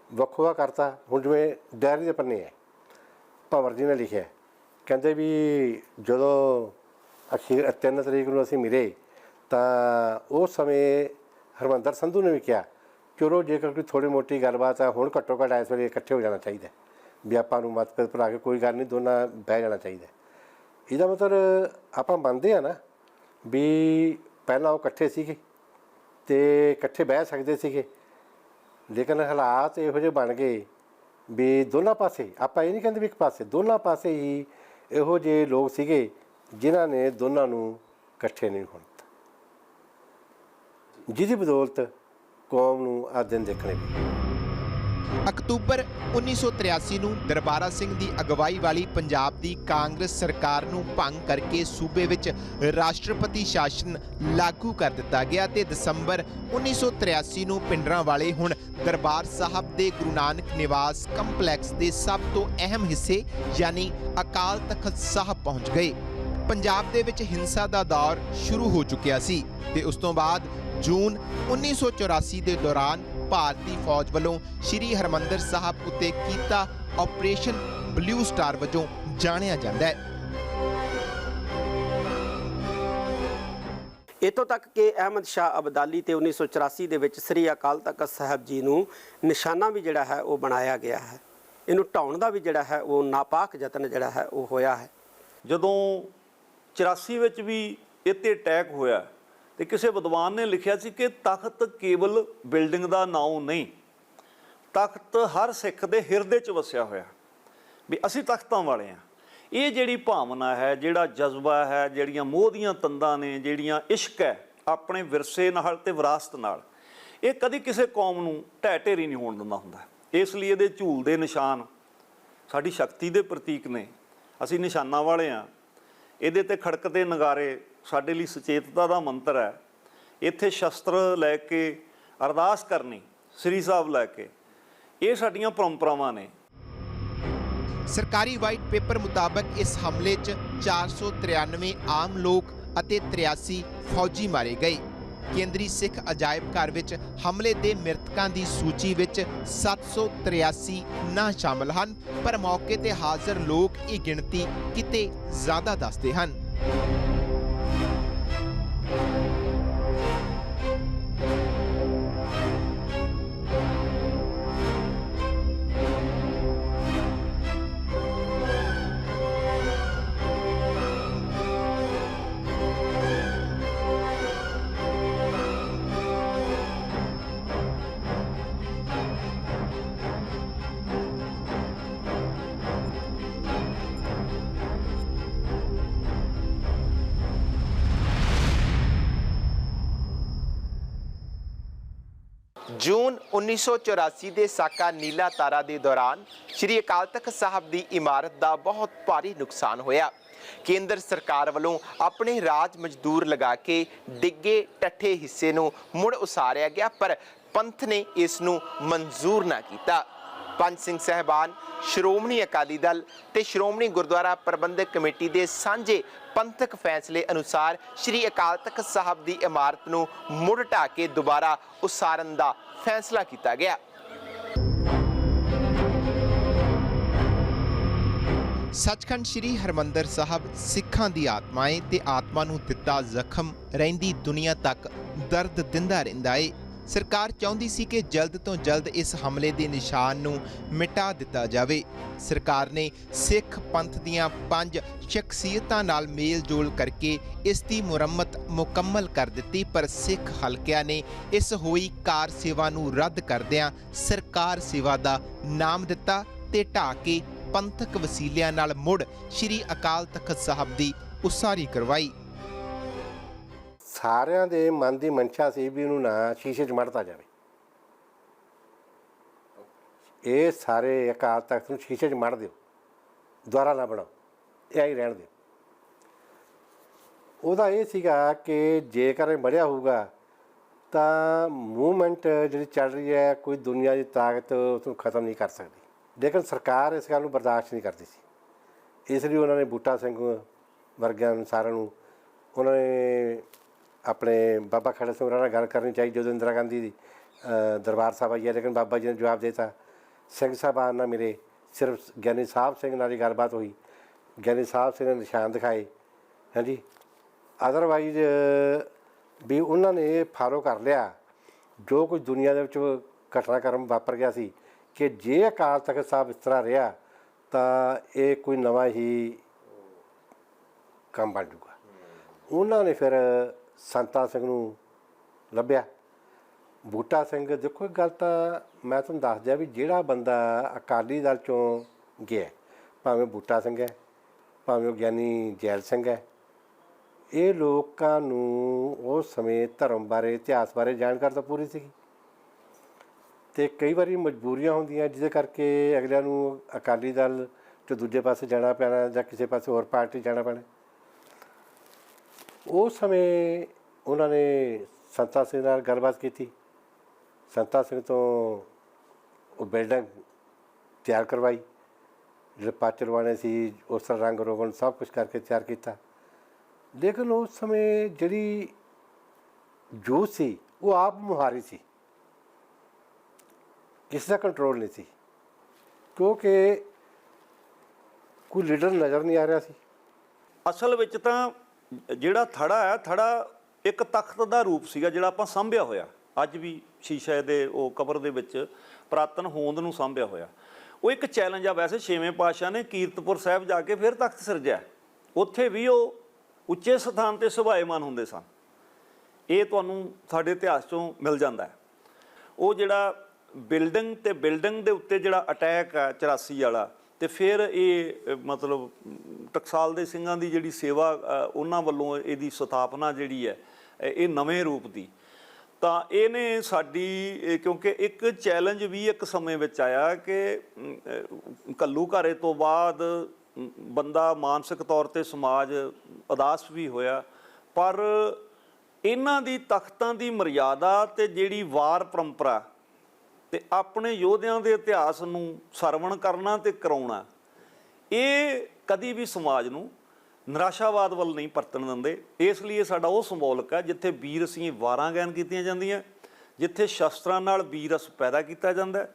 ਵੱਖਵਾ ਕਰਤਾ। ਹੁਣ ਜਿਵੇਂ ਡਾਇਰੀ ਦੇ ਪੰਨੇ ਹੈ, ਭੰਵਰ ਜੀ ਨੇ ਲਿਖਿਆ, ਕਹਿੰਦੇ ਵੀ ਜਦੋਂ ਅਖੀਰ 3 ਤਰੀਕ ਨੂੰ ਅਸੀਂ ਮਿਲੇ ਤਾਂ ਉਸ ਸਮੇਂ ਹਰਮੰਦਰ ਸੰਧੂ ਨੇ ਵੀ ਕਿਹਾ ਚਲੋ ਜੇਕਰ ਕੋਈ ਥੋੜ੍ਹੀ ਮੋਟੀ ਗੱਲਬਾਤ ਆ ਹੁਣ ਘੱਟੋ ਘੱਟ ਇਸ ਵੇਲੇ ਇਕੱਠੇ ਹੋ ਜਾਣਾ ਚਾਹੀਦਾ ਵੀ ਆਪਾਂ ਨੂੰ ਮਤਭੇਦ ਭੁਲਾ ਕੇ ਕੋਈ ਗੱਲ ਨਹੀਂ, ਦੋਨਾਂ ਬਹਿ ਜਾਣਾ ਚਾਹੀਦਾ। ਇਹਦਾ ਮਤਲਬ ਆਪਾਂ ਮੰਨਦੇ ਹਾਂ ਨਾ ਵੀ ਪਹਿਲਾਂ ਉਹ ਇਕੱਠੇ ਸੀਗੇ ਅਤੇ ਇਕੱਠੇ ਬਹਿ ਸਕਦੇ ਸੀਗੇ, ਲੇਕਿਨ ਹਾਲਾਤ ਇਹੋ ਜਿਹੇ ਬਣ ਗਏ ਵੀ ਦੋਨਾਂ ਪਾਸੇ, ਆਪਾਂ ਇਹ ਨਹੀਂ ਕਹਿੰਦੇ ਵੀ ਇੱਕ ਪਾਸੇ, ਦੋਨਾਂ ਪਾਸੇ ਹੀ ਇਹੋ ਜਿਹੇ ਲੋਕ ਸੀਗੇ ਜਿਨ੍ਹਾਂ ਨੇ ਦੋਨਾਂ ਨੂੰ ਇਕੱਠੇ ਨਹੀਂ ਹੋਣ ਦਿੱਤਾ, ਜਿਹਦੀ ਬਦੌਲਤ ਕੌਮ ਨੂੰ ਆਹ ਦਿਨ ਦੇਖਣੇ ਪਏ। ਅਕਤੂਬਰ 1983 ਨੂੰ ਦਰਬਾਰਾ ਸਿੰਘ ਦੀ ਅਗਵਾਈ ਵਾਲੀ ਪੰਜਾਬ ਦੀ ਕਾਂਗਰਸ ਸਰਕਾਰ ਨੂੰ ਭੰਗ ਕਰਕੇ ਸੂਬੇ ਵਿੱਚ ਰਾਸ਼ਟਰਪਤੀ ਸ਼ਾਸਨ ਲਾਗੂ ਕਰ ਦਿੱਤਾ ਗਿਆ ਤੇ ਦਸੰਬਰ 1983 ਨੂੰ ਭਿੰਡਰਾਂਵਾਲੇ ਹੁਣ ਦਰਬਾਰ ਸਾਹਿਬ ਦੇ ਗੁਰੂ ਨਾਨਕ ਨਿਵਾਸ ਕੰਪਲੈਕਸ ਦੇ ਸਭ ਤੋਂ ਅਹਿਮ ਹਿੱਸੇ ਯਾਨੀ ਅਕਾਲ ਤਖਤ ਸਾਹਿਬ ਪਹੁੰਚ ਗਏ। ਪੰਜਾਬ ਦੇ ਵਿੱਚ ਹਿੰਸਾ ਦਾ ਦੌਰ ਸ਼ੁਰੂ ਹੋ ਚੁੱਕਿਆ ਸੀ ਤੇ ਉਸ ਤੋਂ ਬਾਅਦ ਜੂਨ 1984 ਦੇ ਦੌਰਾਨ ਭਾਰਤੀ ਫੌਜ ਵੱਲੋਂ ਸ਼੍ਰੀ ਹਰਿਮੰਦਰ ਸਾਹਿਬ ਉੱਤੇ ਕੀਤਾ ਆਪਰੇਸ਼ਨ ਬਲੂ ਸਟਾਰ ਵਜੋਂ ਜਾਣਿਆ ਜਾਂਦਾ ਹੈ। ਇੱਥੋਂ ਤੱਕ ਕਿ ਅਹਿਮਦ ਸ਼ਾਹ ਅਬਦਾਲੀ ਤੇ 1984 ਦੇ ਵਿੱਚ ਸ੍ਰੀ ਅਕਾਲ ਤਖਤ ਸਾਹਿਬ ਜੀ ਨੂੰ ਨਿਸ਼ਾਨਾ ਵੀ ਜਿਹੜਾ ਹੈ ਉਹ ਬਣਾਇਆ ਗਿਆ ਹੈ। ਇਹਨੂੰ ਢਾਉਣ ਦਾ ਵੀ ਜਿਹੜਾ ਹੈ ਉਹ ਨਾਪਾਕ ਯਤਨ ਜਿਹੜਾ ਹੈ ਉਹ ਹੋਇਆ ਹੈ। ਜਦੋਂ 84 ਵਿੱਚ ਵੀ ਇਹ 'ਤੇ ਅਟੈਕ ਹੋਇਆ ਤੇ ਕਿਸੇ ਵਿਦਵਾਨ ਨੇ ਲਿਖਿਆ ਸੀ ਕਿ ਤਖਤ ਕੇਵਲ ਬਿਲਡਿੰਗ ਦਾ ਨਾਮ ਨਹੀਂ, ਤਖਤ ਹਰ ਸਿੱਖ ਦੇ ਹਿਰਦੇ 'ਚ ਵਸਿਆ ਹੋਇਆ ਵੀ ਅਸੀਂ ਤਖਤਾਂ ਵਾਲੇ ਹਾਂ। ਇਹ ਜਿਹੜੀ ਭਾਵਨਾ ਹੈ, ਜਿਹੜਾ ਜਜ਼ਬਾ ਹੈ, ਜਿਹੜੀਆਂ ਮੋਹ ਦੀਆਂ ਤੰਦਾਂ ਨੇ, ਜਿਹੜੀਆਂ ਇਸ਼ਕ ਹੈ ਆਪਣੇ ਵਿਰਸੇ ਨਾਲ ਤੇ ਵਿਰਾਸਤ ਨਾਲ, ਇਹ ਕਦੀ ਕਿਸੇ ਕੌਮ ਨੂੰ ਢਹਿ ਢੇਰੀ ਨਹੀਂ ਹੋਣ ਦਿੰਦਾ ਹੁੰਦਾ। ਇਸ ਲਈ ਇਹਦੇ ਝੂਲਦੇ ਨਿਸ਼ਾਨ ਸਾਡੀ ਸ਼ਕਤੀ ਦੇ ਪ੍ਰਤੀਕ ਨੇ। ਅਸੀਂ ਨਿਸ਼ਾਨਾਂ ਵਾਲੇ ਹਾਂ। ਇਹਦੇ ਤੇ ਖੜਕਦੇ ਨਗਾਰੇ ਸਾਡੇ ਲਈ ਸੁਚੇਤਤਾ ਦਾ ਮੰਤਰ ਹੈ। ਇੱਥੇ ਸ਼ਸਤਰ ਲੈ ਕੇ ਅਰਦਾਸ ਕਰਨੀ, ਸ੍ਰੀ ਸਾਹਿਬ ਲੈ ਕੇ, ਇਹ ਸਾਡੀਆਂ ਪਰੰਪਰਾਵਾਂ ਨੇ। ਸਰਕਾਰੀ ਵਾਈਟ ਪੇਪਰ ਮੁਤਾਬਕ ਇਸ ਹਮਲੇ 'ਚ 493 ਆਮ ਲੋਕ ਅਤੇ 83 ਫੌਜੀ ਮਾਰੇ ਗਏ। ਕੇਂਦਰੀ ਸਿੱਖ ਅਜਾਇਬ ਘਰ ਵਿੱਚ ਹਮਲੇ ਦੇ ਮ੍ਰਿਤਕਾਂ ਦੀ ਸੂਚੀ ਵਿੱਚ 783 ਨਾਂ ਸ਼ਾਮਲ ਹਨ, ਪਰ ਮੌਕੇ ਤੇ ਹਾਜ਼ਰ ਲੋਕ ਇਹ ਗਿਣਤੀ ਕਿਤੇ ਜ਼ਿਆਦਾ ਦੱਸਦੇ ਹਨ। ਜੂਨ 1984 ਦੇ ਸਾਕਾ ਨੀਲਾ ਤਾਰਾ ਦੇ ਦੌਰਾਨ ਸ਼੍ਰੀ ਅਕਾਲ ਤਖਤ ਸਾਹਿਬ ਦੀ ਇਮਾਰਤ ਦਾ ਬਹੁਤ ਭਾਰੀ ਨੁਕਸਾਨ ਹੋਇਆ। ਕੇਂਦਰ ਸਰਕਾਰ ਵੱਲੋਂ ਆਪਣੇ ਰਾਜ ਮਜ਼ਦੂਰ ਲਗਾ ਕੇ ਡਿੱਗੇ ਟੱਠੇ ਹਿੱਸੇ ਨੂੰ ਮੁੜ ਉਸਾਰਿਆ ਗਿਆ, ਪਰ ਪੰਥ ਨੇ ਇਸ ਨੂੰ ਮਨਜ਼ੂਰ ਨਾ ਕੀਤਾ। ਪੰਜ ਸਿੰਘ ਸਾਹਿਬਾਨ, ਸ਼੍ਰੋਮਣੀ ਅਕਾਲੀ ਦਲ ਤੇ ਸ਼੍ਰੋਮਣੀ ਗੁਰਦੁਆਰਾ ਪ੍ਰਬੰਧਕ ਕਮੇਟੀ ਦੇ ਸਾਂਝੇ ਪੰਥਕ ਫੈਸਲੇ ਅਨੁਸਾਰ ਸ਼੍ਰੀ ਅਕਾਲ ਤਖਤ ਸਾਹਿਬ ਦੀ ਇਮਾਰਤ ਨੂੰ ਮੁੜ ਢਾਹ ਕੇ ਦੁਬਾਰਾ ਉਸਾਰਨ ਦਾ ਫੈਸਲਾ ਕੀਤਾ ਗਿਆ। ਸੱਚਖੰਡ ਸ੍ਰੀ ਹਰਿਮੰਦਰ ਸਾਹਿਬ ਸਿੱਖਾਂ ਦੀ ਆਤਮਾਏ ਤੇ ਆਤਮਾ ਨੂੰ ਦਿੱਤਾ ਜ਼ਖਮ ਰਹਿੰਦੀ ਦੁਨੀਆ ਤੱਕ ਦਰਦ ਦਿੰਦਾ ਰਹਿੰਦਾ ਏ। ਸਰਕਾਰ ਚਾਹੁੰਦੀ ਸੀ ਕਿ ਜਲਦ ਤੋਂ ਜਲਦ ਇਸ ਹਮਲੇ ਦੇ ਨਿਸ਼ਾਨ ਨੂੰ ਮਿਟਾ ਦਿੱਤਾ ਜਾਵੇ। ਸਰਕਾਰ ਨੇ ਸਿੱਖ ਪੰਥ ਦੀਆਂ 5 ਸ਼ਖਸੀਅਤਾਂ ਨਾਲ ਮੇਲ-ਜੋਲ ਕਰਕੇ ਇਸ ਦੀ ਮੁਰੰਮਤ ਮੁਕੰਮਲ ਕਰ ਦਿੱਤੀ, ਪਰ ਸਿੱਖ ਹਲਕਿਆਂ ਨੇ ਇਸ ਹੋਈ ਕਾਰ ਸੇਵਾ ਨੂੰ ਰੱਦ ਕਰਦਿਆਂ ਸਰਕਾਰ ਸੇਵਾ ਦਾ ਨਾਮ ਦਿੱਤਾ ਤੇ ਢਾਹ ਕੇ ਪੰਥਕ ਵਸੀਲਿਆਂ ਨਾਲ ਮੁੜ ਸ਼੍ਰੀ ਅਕਾਲ ਤਖਤ ਸਾਹਿਬ ਦੀ ਉਸਾਰੀ ਕਰਵਾਈ। ਸਾਰਿਆਂ ਦੇ ਮਨ ਦੀ ਮਨਸ਼ਾ ਸੀ ਵੀ ਉਹਨੂੰ ਨਾ ਸ਼ੀਸ਼ੇ 'ਚ ਮੜਤਾ ਜਾਵੇ। ਇਹ ਸਾਰੇ ਅਕਾਲ ਤਖਤ ਨੂੰ ਸ਼ੀਸ਼ੇ 'ਚ ਮੜ ਦਿਓ, ਦੁਆਰਾ ਨਾ ਬਣਾਓ, ਇਹ ਹੀ ਰਹਿਣ ਦਿਓ। ਉਹਦਾ ਇਹ ਸੀਗਾ ਕਿ ਜੇਕਰ ਇਹ ਮੜਿਆ ਹੋਊਗਾ ਤਾਂ ਮੂਵਮੈਂਟ ਜਿਹੜੀ ਚੱਲ ਰਹੀ ਹੈ, ਕੋਈ ਦੁਨੀਆ ਦੀ ਤਾਕਤ ਉਸ ਨੂੰ ਖਤਮ ਨਹੀਂ ਕਰ ਸਕਦੀ। ਲੇਕਿਨ ਸਰਕਾਰ ਇਸ ਗੱਲ ਨੂੰ ਬਰਦਾਸ਼ਤ ਨਹੀਂ ਕਰਦੀ ਸੀ। ਇਸ ਲਈ ਉਹਨਾਂ ਨੇ ਬੂਟਾ ਸਿੰਘ ਵਰਗਿਆਂ ਸਾਰਿਆਂ ਨੂੰ ਉਹਨਾਂ ਨੇ ਆਪਣੇ ਬਾਬਾ ਖੜਾ ਸਿੰਘ ਨਾਲ ਗੱਲ ਕਰਨੀ ਚਾਹੀਦੀ ਜਦੋਂ ਇੰਦਰਾ ਗਾਂਧੀ ਦੀ ਦਰਬਾਰ ਸਾਹਿਬ ਆਈ ਹੈ, ਲੇਕਿਨ ਬਾਬਾ ਜੀ ਨੇ ਜਵਾਬ ਦੇ ਦਿੱਤਾ। ਸਿੰਘ ਸਾਹਿਬਾਨ ਨਾਲ ਮੇਰੇ ਸਿਰਫ ਗਿਆਨੀ ਸਾਹਿਬ ਸਿੰਘ ਨਾਲ ਹੀ ਗੱਲਬਾਤ ਹੋਈ। ਗਿਆਨੀ ਸਾਹਿਬ ਸਿੰਘ ਨੇ ਨਿਸ਼ਾਨ ਦਿਖਾਏ, ਹਾਂਜੀ, ਅਦਰਵਾਈਜ਼ ਵੀ ਉਹਨਾਂ ਨੇ ਫਾਲੋ ਕਰ ਲਿਆ ਜੋ ਕੁਝ ਦੁਨੀਆ ਦੇ ਵਿੱਚ ਘਟਨਾਕ੍ਰਮ ਵਾਪਰ ਗਿਆ ਸੀ ਕਿ ਜੇ ਅਕਾਲ ਤਖਤ ਸਾਹਿਬ ਇਸ ਤਰ੍ਹਾਂ ਰਿਹਾ ਤਾਂ ਇਹ ਕੋਈ ਨਵਾਂ ਹੀ ਕੰਮ ਬਣ ਜੂਗਾ। ਉਹਨਾਂ ਨੇ ਫਿਰ ਸੰਤਾ ਸਿੰਘ ਨੂੰ ਲੱਭਿਆ। ਬੂਟਾ ਸਿੰਘ, ਦੇਖੋ ਇੱਕ ਗੱਲ ਤਾਂ ਮੈਂ ਤੁਹਾਨੂੰ ਦੱਸ ਦਿਆਂ ਵੀ ਜਿਹੜਾ ਬੰਦਾ ਅਕਾਲੀ ਦਲ 'ਚੋਂ ਗਿਆ, ਭਾਵੇਂ ਬੂਟਾ ਸਿੰਘ ਹੈ, ਭਾਵੇਂ ਉਹ ਗਿਆਨੀ ਜੈਲ ਸਿੰਘ ਹੈ, ਇਹ ਲੋਕਾਂ ਨੂੰ ਉਸ ਸਮੇਂ ਧਰਮ ਬਾਰੇ, ਇਤਿਹਾਸ ਬਾਰੇ ਜਾਣਕਾਰੀ ਤਾਂ ਪੂਰੀ ਸੀਗੀ। ਅਤੇ ਕਈ ਵਾਰੀ ਮਜਬੂਰੀਆਂ ਹੁੰਦੀਆਂ ਜਿਹਦੇ ਕਰਕੇ ਅਗਲਿਆਂ ਨੂੰ ਅਕਾਲੀ ਦਲ 'ਚ ਦੂਜੇ ਪਾਸੇ ਜਾਣਾ ਪੈਣਾ ਜਾਂ ਕਿਸੇ ਪਾਸੇ ਹੋਰ ਪਾਰਟੀ ਜਾਣਾ ਪੈਣਾ। ਉਸ ਸਮੇਂ ਉਹਨਾਂ ਨੇ ਸੰਤਾ ਸਿੰਘ ਨਾਲ ਗੱਲਬਾਤ ਕੀਤੀ। ਸੰਤਾ ਸਿੰਘ ਤੋਂ ਉਹ ਬਿਲਡਿੰਗ ਤਿਆਰ ਕਰਵਾਈ, ਜਿਹੜੇ ਪਾਚ ਲਵਾਣੇ ਸੀ ਉਸ ਤਰ੍ਹਾਂ ਰੰਗ ਰੋਗਨ ਸਭ ਕੁਛ ਕਰਕੇ ਤਿਆਰ ਕੀਤਾ। ਲੇਕਿਨ ਉਸ ਸਮੇਂ ਜਿਹੜੀ ਜੋਸ਼ ਸੀ ਉਹ ਆਪ ਮੁਹਾਰੀ ਸੀ, ਕਿਸੇ ਦਾ ਕੰਟਰੋਲ ਨਹੀਂ ਸੀ, ਕਿਉਂਕਿ ਕੋਈ ਲੀਡਰ ਨਜ਼ਰ ਨਹੀਂ ਆ ਰਿਹਾ ਸੀ। ਅਸਲ ਵਿੱਚ ਤਾਂ ਜਿਹੜਾ ਥੜਾ ਹੈ, ਥੜਾ ਇੱਕ ਤਖਤ ਦਾ ਰੂਪ ਸੀਗਾ ਜਿਹੜਾ ਆਪਾਂ ਸਾਂਭਿਆ ਹੋਇਆ, ਅੱਜ ਵੀ ਸ਼ੀਸ਼ੇ ਦੇ ਉਹ ਕਬਰ ਦੇ ਵਿੱਚ ਪੁਰਾਤਨ ਹੋਂਦ ਨੂੰ ਸਾਂਭਿਆ ਹੋਇਆ। ਉਹ ਇੱਕ ਚੈਲੰਜ ਆ। ਵੈਸੇ ਛੇਵੇਂ ਪਾਤਸ਼ਾਹ ਨੇ ਕੀਰਤਪੁਰ ਸਾਹਿਬ ਜਾ ਕੇ ਫਿਰ ਤਖਤ ਸਿਰਜਿਆ, ਉੱਥੇ ਵੀ ਉਹ ਉੱਚੇ ਸਥਾਨ 'ਤੇ ਸੁਭਾਏਮਾਨ ਹੁੰਦੇ ਸਨ। ਇਹ ਤੁਹਾਨੂੰ ਸਾਡੇ ਇਤਿਹਾਸ 'ਚੋਂ ਮਿਲ ਜਾਂਦਾ ਹੈ। ਉਹ ਜਿਹੜਾ ਬਿਲਡਿੰਗ ਦੇ ਉੱਤੇ ਜਿਹੜਾ ਅਟੈਕ ਆ 84 ਵਾਲਾ, ਤੇ ਫਿਰ ਇਹ ਮਤਲਬ ਟਕਸਾਲ ਦੇ ਸਿੰਘਾਂ ਦੀ ਜਿਹੜੀ ਸੇਵਾ ਉਹਨਾਂ ਵੱਲੋਂ ਇਹਦੀ ਸਥਾਪਨਾ ਜਿਹੜੀ ਹੈ ਇਹ ਨਵੇਂ ਰੂਪ ਦੀ, ਤਾਂ ਇਹਨੇ ਸਾਡੀ, ਕਿਉਂਕਿ ਇੱਕ ਚੈਲੰਜ ਵੀ ਇੱਕ ਸਮੇਂ ਵਿੱਚ ਆਇਆ ਕਿ ਘੱਲੂਘਾਰੇ ਤੋਂ ਬਾਅਦ ਬੰਦਾ ਮਾਨਸਿਕ ਤੌਰ ਤੇ ਸਮਾਜ ਉਦਾਸ ਵੀ ਹੋਇਆ, ਪਰ ਇਹਨਾਂ ਦੀ ਤਖਤਾਂ ਦੀ ਮਰਿਆਦਾ ਤੇ ਜਿਹੜੀ ਵਾਰ ਪਰੰਪਰਾ ਤੇ ਆਪਣੇ ਯੋਧਿਆਂ ਦੇ ਇਤਿਹਾਸ ਨੂੰ ਸਰਵਣ ਕਰਨਾ ਤੇ ਕਰਾਉਣਾ, ਇਹ ਕਦੀ ਵੀ ਸਮਾਜ ਨੂੰ ਨਿਰਾਸ਼ਾਵਾਦ ਵੱਲ ਨਹੀਂ ਪਰਤਣ ਦਿੰਦੇ। ਇਸ ਲਈ ਇਹ ਸਾਡਾ ਉਹ ਸਿੰਬੋਲਿਕ ਹੈ ਜਿੱਥੇ ਵੀਰ ਅਸੀਂ ਵਾਰਾਂ ਗਾਇਨ ਕੀਤੀਆਂ ਜਾਂਦੀਆਂ, ਜਿੱਥੇ ਸ਼ਸਤਰਾਂ ਨਾਲ ਵੀਰ ਰਸ ਪੈਦਾ ਕੀਤਾ ਜਾਂਦਾ,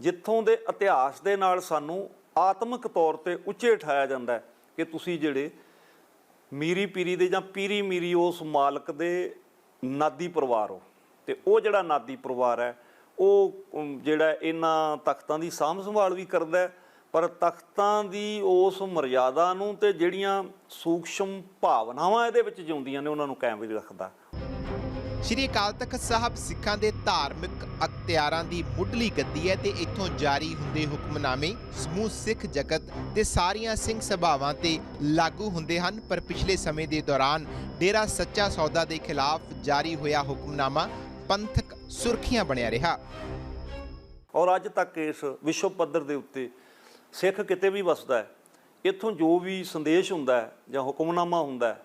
ਜਿੱਥੋਂ ਦੇ ਇਤਿਹਾਸ ਦੇ ਨਾਲ ਸਾਨੂੰ ਆਤਮਿਕ ਤੌਰ ਤੇ ਉੱਚੇ ਉਠਾਇਆ ਜਾਂਦਾ ਕਿ ਤੁਸੀਂ ਜਿਹੜੇ ਮੀਰੀ ਪੀਰੀ ਦੇ ਜਾਂ ਪੀਰੀ ਮੀਰੀ ਉਸ ਮਾਲਕ ਦੇ ਨਾਦੀ ਪਰਿਵਾਰ ਹੋ, ਤੇ ਉਹ ਜਿਹੜਾ ਨਾਦੀ ਪਰਿਵਾਰ ਹੈ ਉਹ ਜਿਹੜਾ ਇਹਨਾਂ ਤਖਤਾਂ ਦੀ ਸਾਂਭ ਸੰਭਾਲ ਵੀ ਕਰਦਾ ਹੈ, ਪਰ ਤਖਤਾਂ ਦੀ ਉਸ ਮਰਿਆਦਾ ਨੂੰ ਤੇ ਜਿਹੜੀਆਂ ਸੂਖਸ਼ਮ ਭਾਵਨਾਵਾਂ ਇਹਦੇ ਵਿੱਚ ਜਿਉਂਦੀਆਂ ਨੇ ਉਹਨਾਂ ਨੂੰ ਕਾਇਮ ਵੀ ਰੱਖਦਾ। ਸ਼੍ਰੀ ਅਕਾਲ ਤਖਤ ਸਾਹਿਬ ਸਿੱਖਾਂ ਦੇ ਧਾਰਮਿਕ ਅਖਤਿਆਰਾਂ ਦੀ ਮੁੱਢਲੀ ਗੱਦੀ ਹੈ ਤੇ ਇੱਥੋਂ ਜਾਰੀ ਹੁੰਦੇ ਹੁਕਮਨਾਮੇ ਸਮੂਹ ਸਿੱਖ ਜਗਤ ਤੇ ਸਾਰੀਆਂ ਸਿੰਘ ਸਭਾਵਾਂ ਤੇ ਲਾਗੂ ਹੁੰਦੇ ਹਨ। ਪਰ ਪਿਛਲੇ ਸਮੇਂ ਦੇ ਦੌਰਾਨ ਡੇਰਾ ਸੱਚਾ ਸੌਦਾ ਦੇ ਖਿਲਾਫ ਜਾਰੀ ਹੋਇਆ ਹੁਕਮਨਾਮਾ ਪੰਥਕ ਸੁਰਖੀਆਂ ਬਣਿਆ ਰਿਹਾ ਔਰ ਅੱਜ ਤੱਕ ਇਸ ਵਿਸ਼ਵ ਪੱਧਰ ਦੇ ਉੱਤੇ ਸਿੱਖ ਕਿਤੇ ਵੀ ਵਸਦਾ ਹੈ, ਇੱਥੋਂ ਜੋ ਵੀ ਸੰਦੇਸ਼ ਹੁੰਦਾ ਹੈ ਜਾਂ ਹੁਕਮਨਾਮਾ ਹੁੰਦਾ ਹੈ,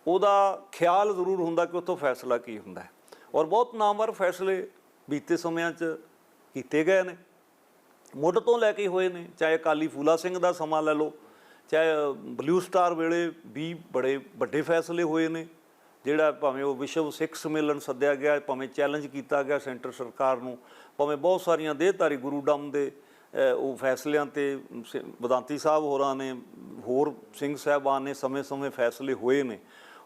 ਉਹਦਾ ਖਿਆਲ ਜ਼ਰੂਰ ਹੁੰਦਾ ਕਿ ਉੱਥੋਂ ਫੈਸਲਾ ਕੀ ਹੁੰਦਾ ਹੈ। ਔਰ ਬਹੁਤ ਨਾਮਵਰ ਫੈਸਲੇ ਬੀਤੇ ਸਮਿਆਂ 'ਚ ਕੀਤੇ ਗਏ ਨੇ, ਮੁੱਢ ਤੋਂ ਲੈ ਕੇ ਹੋਏ ਨੇ, ਚਾਹੇ ਅਕਾਲੀ ਫੂਲਾ ਸਿੰਘ ਦਾ ਸਮਾਂ ਲੈ ਲਓ, ਚਾਹੇ ਬਲੂ ਸਟਾਰ ਵੇਲੇ ਵੀ ਬੜੇ ਵੱਡੇ ਫੈਸਲੇ ਹੋਏ ਨੇ, ਜਿਹੜਾ ਭਾਵੇਂ ਉਹ ਵਿਸ਼ਵ ਸਿੱਖ ਸੰਮੇਲਨ ਸੱਦਿਆ ਗਿਆ, ਭਾਵੇਂ ਚੈਲੰਜ ਕੀਤਾ ਗਿਆ ਸੈਂਟਰ ਸਰਕਾਰ ਨੂੰ, ਭਾਵੇਂ ਬਹੁਤ ਸਾਰੀਆਂ ਦੇਹਧਾਰੀ ਗੁਰੂ ਡੰਮ ਦੇ ਉਹ ਫੈਸਲਿਆਂ 'ਤੇ ਵਿਦਾਂਤੀ ਸਾਹਿਬ ਹੋਰਾਂ ਨੇ, ਹੋਰ ਸਿੰਘ ਸਾਹਿਬਾਨ ਨੇ ਸਮੇਂ-ਸਮੇਂ ਫੈਸਲੇ ਹੋਏ ਨੇ,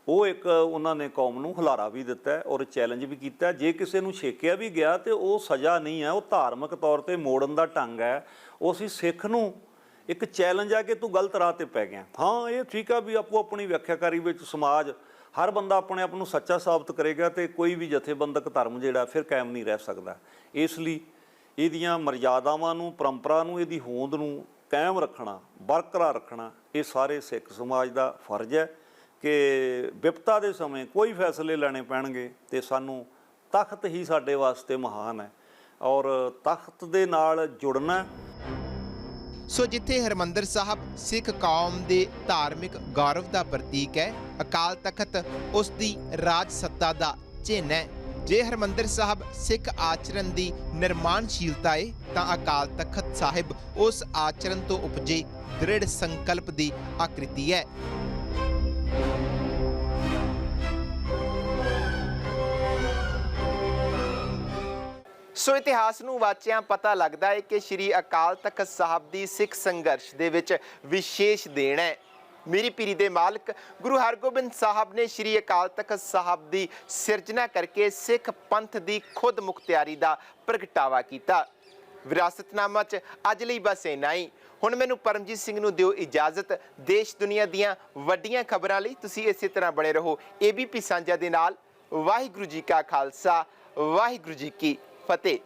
ਉਹ ਇੱਕ ਉਹਨਾਂ ਨੇ ਕੌਮ ਨੂੰ ਹੁਲਾਰਾ ਵੀ ਦਿੱਤਾ ਔਰ ਚੈਲੰਜ ਵੀ ਕੀਤਾ। ਜੇ ਕਿਸੇ ਨੂੰ ਛੇਕਿਆ ਵੀ ਗਿਆ ਤੇ ਉਹ ਸਜ਼ਾ ਨਹੀਂ ਹੈ, ਉਹ ਧਾਰਮਿਕ ਤੌਰ ਤੇ ਮੋੜਨ ਦਾ ਢੰਗ ਹੈ। ਉਹ ਅਸੀਂ ਸਿੱਖ ਨੂੰ ਇੱਕ ਚੈਲੰਜ ਆ ਕਿ ਤੂੰ ਗਲਤ ਰਾਹ ਤੇ ਪੈ ਗਿਆ। ਹਾਂ, ਇਹ ਠੀਕ ਆ ਵੀ ਆਪੋ ਆਪਣੀ ਵਿਆਖਿਆਕਾਰੀ ਵਿੱਚ ਸਮਾਜ ਹਰ ਬੰਦਾ ਆਪਣੇ ਆਪ ਨੂੰ ਸੱਚਾ ਸਾਬਤ ਕਰੇਗਾ ਤੇ ਕੋਈ ਵੀ ਜਥੇਬੰਦਕ ਧਰਮ ਜਿਹੜਾ ਫਿਰ ਕਾਇਮ ਨਹੀਂ ਰਹਿ ਸਕਦਾ। ਇਸ ਲਈ ਇਹਦੀਆਂ ਮਰਿਆਦਾਵਾਂ ਨੂੰ, ਪਰੰਪਰਾ ਨੂੰ, ਇਹਦੀ ਹੋਂਦ ਨੂੰ ਕਾਇਮ ਰੱਖਣਾ, ਬਰਕਰਾਰ ਰੱਖਣਾ ਇਹ ਸਾਰੇ ਸਿੱਖ ਸਮਾਜ ਦਾ ਫਰਜ਼ ਹੈ ਕਿ ਵਿਪਤਾ ਦੇ ਸਮੇਂ ਕੋਈ ਫੈਸਲੇ ਲੈਣੇ ਪੈਣਗੇ ਤੇ ਸਾਨੂੰ ਤਖਤ ਹੀ ਸਾਡੇ ਵਾਸਤੇ ਮਹਾਨ ਹੈ ਔਰ ਤਖਤ ਦੇ ਨਾਲ ਜੁੜਨਾ। ਸੋ ਜਿੱਥੇ ਹਰਿਮੰਦਰ ਸਾਹਿਬ ਸਿੱਖ ਕੌਮ ਦੇ ਧਾਰਮਿਕ ਗੌਰਵ ਦਾ ਪ੍ਰਤੀਕ ਹੈ, ਅਕਾਲ ਤਖਤ ਉਸ ਦੀ ਰਾਜ ਸੱਤਾ ਦਾ ਚਿੰਨ੍ਹ ਹੈ। ਜੇ ਹਰਿਮੰਦਰ ਸਾਹਿਬ ਸਿੱਖ ਆਚਰਣ ਦੀ ਨਿਰਮਾਣਸ਼ੀਲਤਾ ਹੈ ਤਾਂ ਅਕਾਲ ਤਖਤ ਸਾਹਿਬ ਉਸ ਆਚਰਣ ਤੋਂ ਉਪਜੇ ਦ੍ਰਿੜ ਸੰਕਲਪ ਦੀ ਆਕ੍ਰਿਤੀ ਹੈ। ਸੋ ਇਤਿਹਾਸ ਨੂੰ ਵਾਚਿਆਂ ਪਤਾ ਲੱਗਦਾ ਹੈ ਕਿ ਸ਼੍ਰੀ ਅਕਾਲ ਤਖਤ ਸਾਹਿਬ ਦੀ ਸਿੱਖ ਸੰਘਰਸ਼ ਦੇ ਵਿੱਚ ਵਿਸ਼ੇਸ਼ ਦੇਣ ਹੈ। ਮੀਰੀ ਪੀਰੀ ਦੇ ਮਾਲਕ ਗੁਰੂ ਹਰਗੋਬਿੰਦ ਸਾਹਿਬ ਨੇ ਸ਼੍ਰੀ ਅਕਾਲ ਤਖਤ ਸਾਹਿਬ ਦੀ ਸਿਰਜਣਾ ਕਰਕੇ ਸਿੱਖ ਪੰਥ ਦੀ ਖੁਦ ਮੁਖਤਿਆਰੀ ਦਾ ਪ੍ਰਗਟਾਵਾ ਕੀਤਾ। ਵਿਰਾਸਤਨਾਮਾ 'ਚ ਅੱਜ ਲਈ ਬਸ ਇੰਨਾ ਹੀ। ਹੁਣ ਮੈਨੂੰ ਪਰਮਜੀਤ ਸਿੰਘ ਨੂੰ ਦਿਓ ਇਜਾਜ਼ਤ। ਦੇਸ਼ ਦੁਨੀਆ ਦੀਆਂ ਵੱਡੀਆਂ ਖਬਰਾਂ ਲਈ ਤੁਸੀਂ ਇਸੇ ਤਰ੍ਹਾਂ ਬਣੇ ਰਹੋ ABP ਸਾਂਝਾ ਦੇ ਨਾਲ। ਵਾਹਿਗੁਰੂ ਜੀ ਕਾ ਖਾਲਸਾ, ਵਾਹਿਗੁਰੂ ਜੀ ਕੀ ਫਤਿਹ।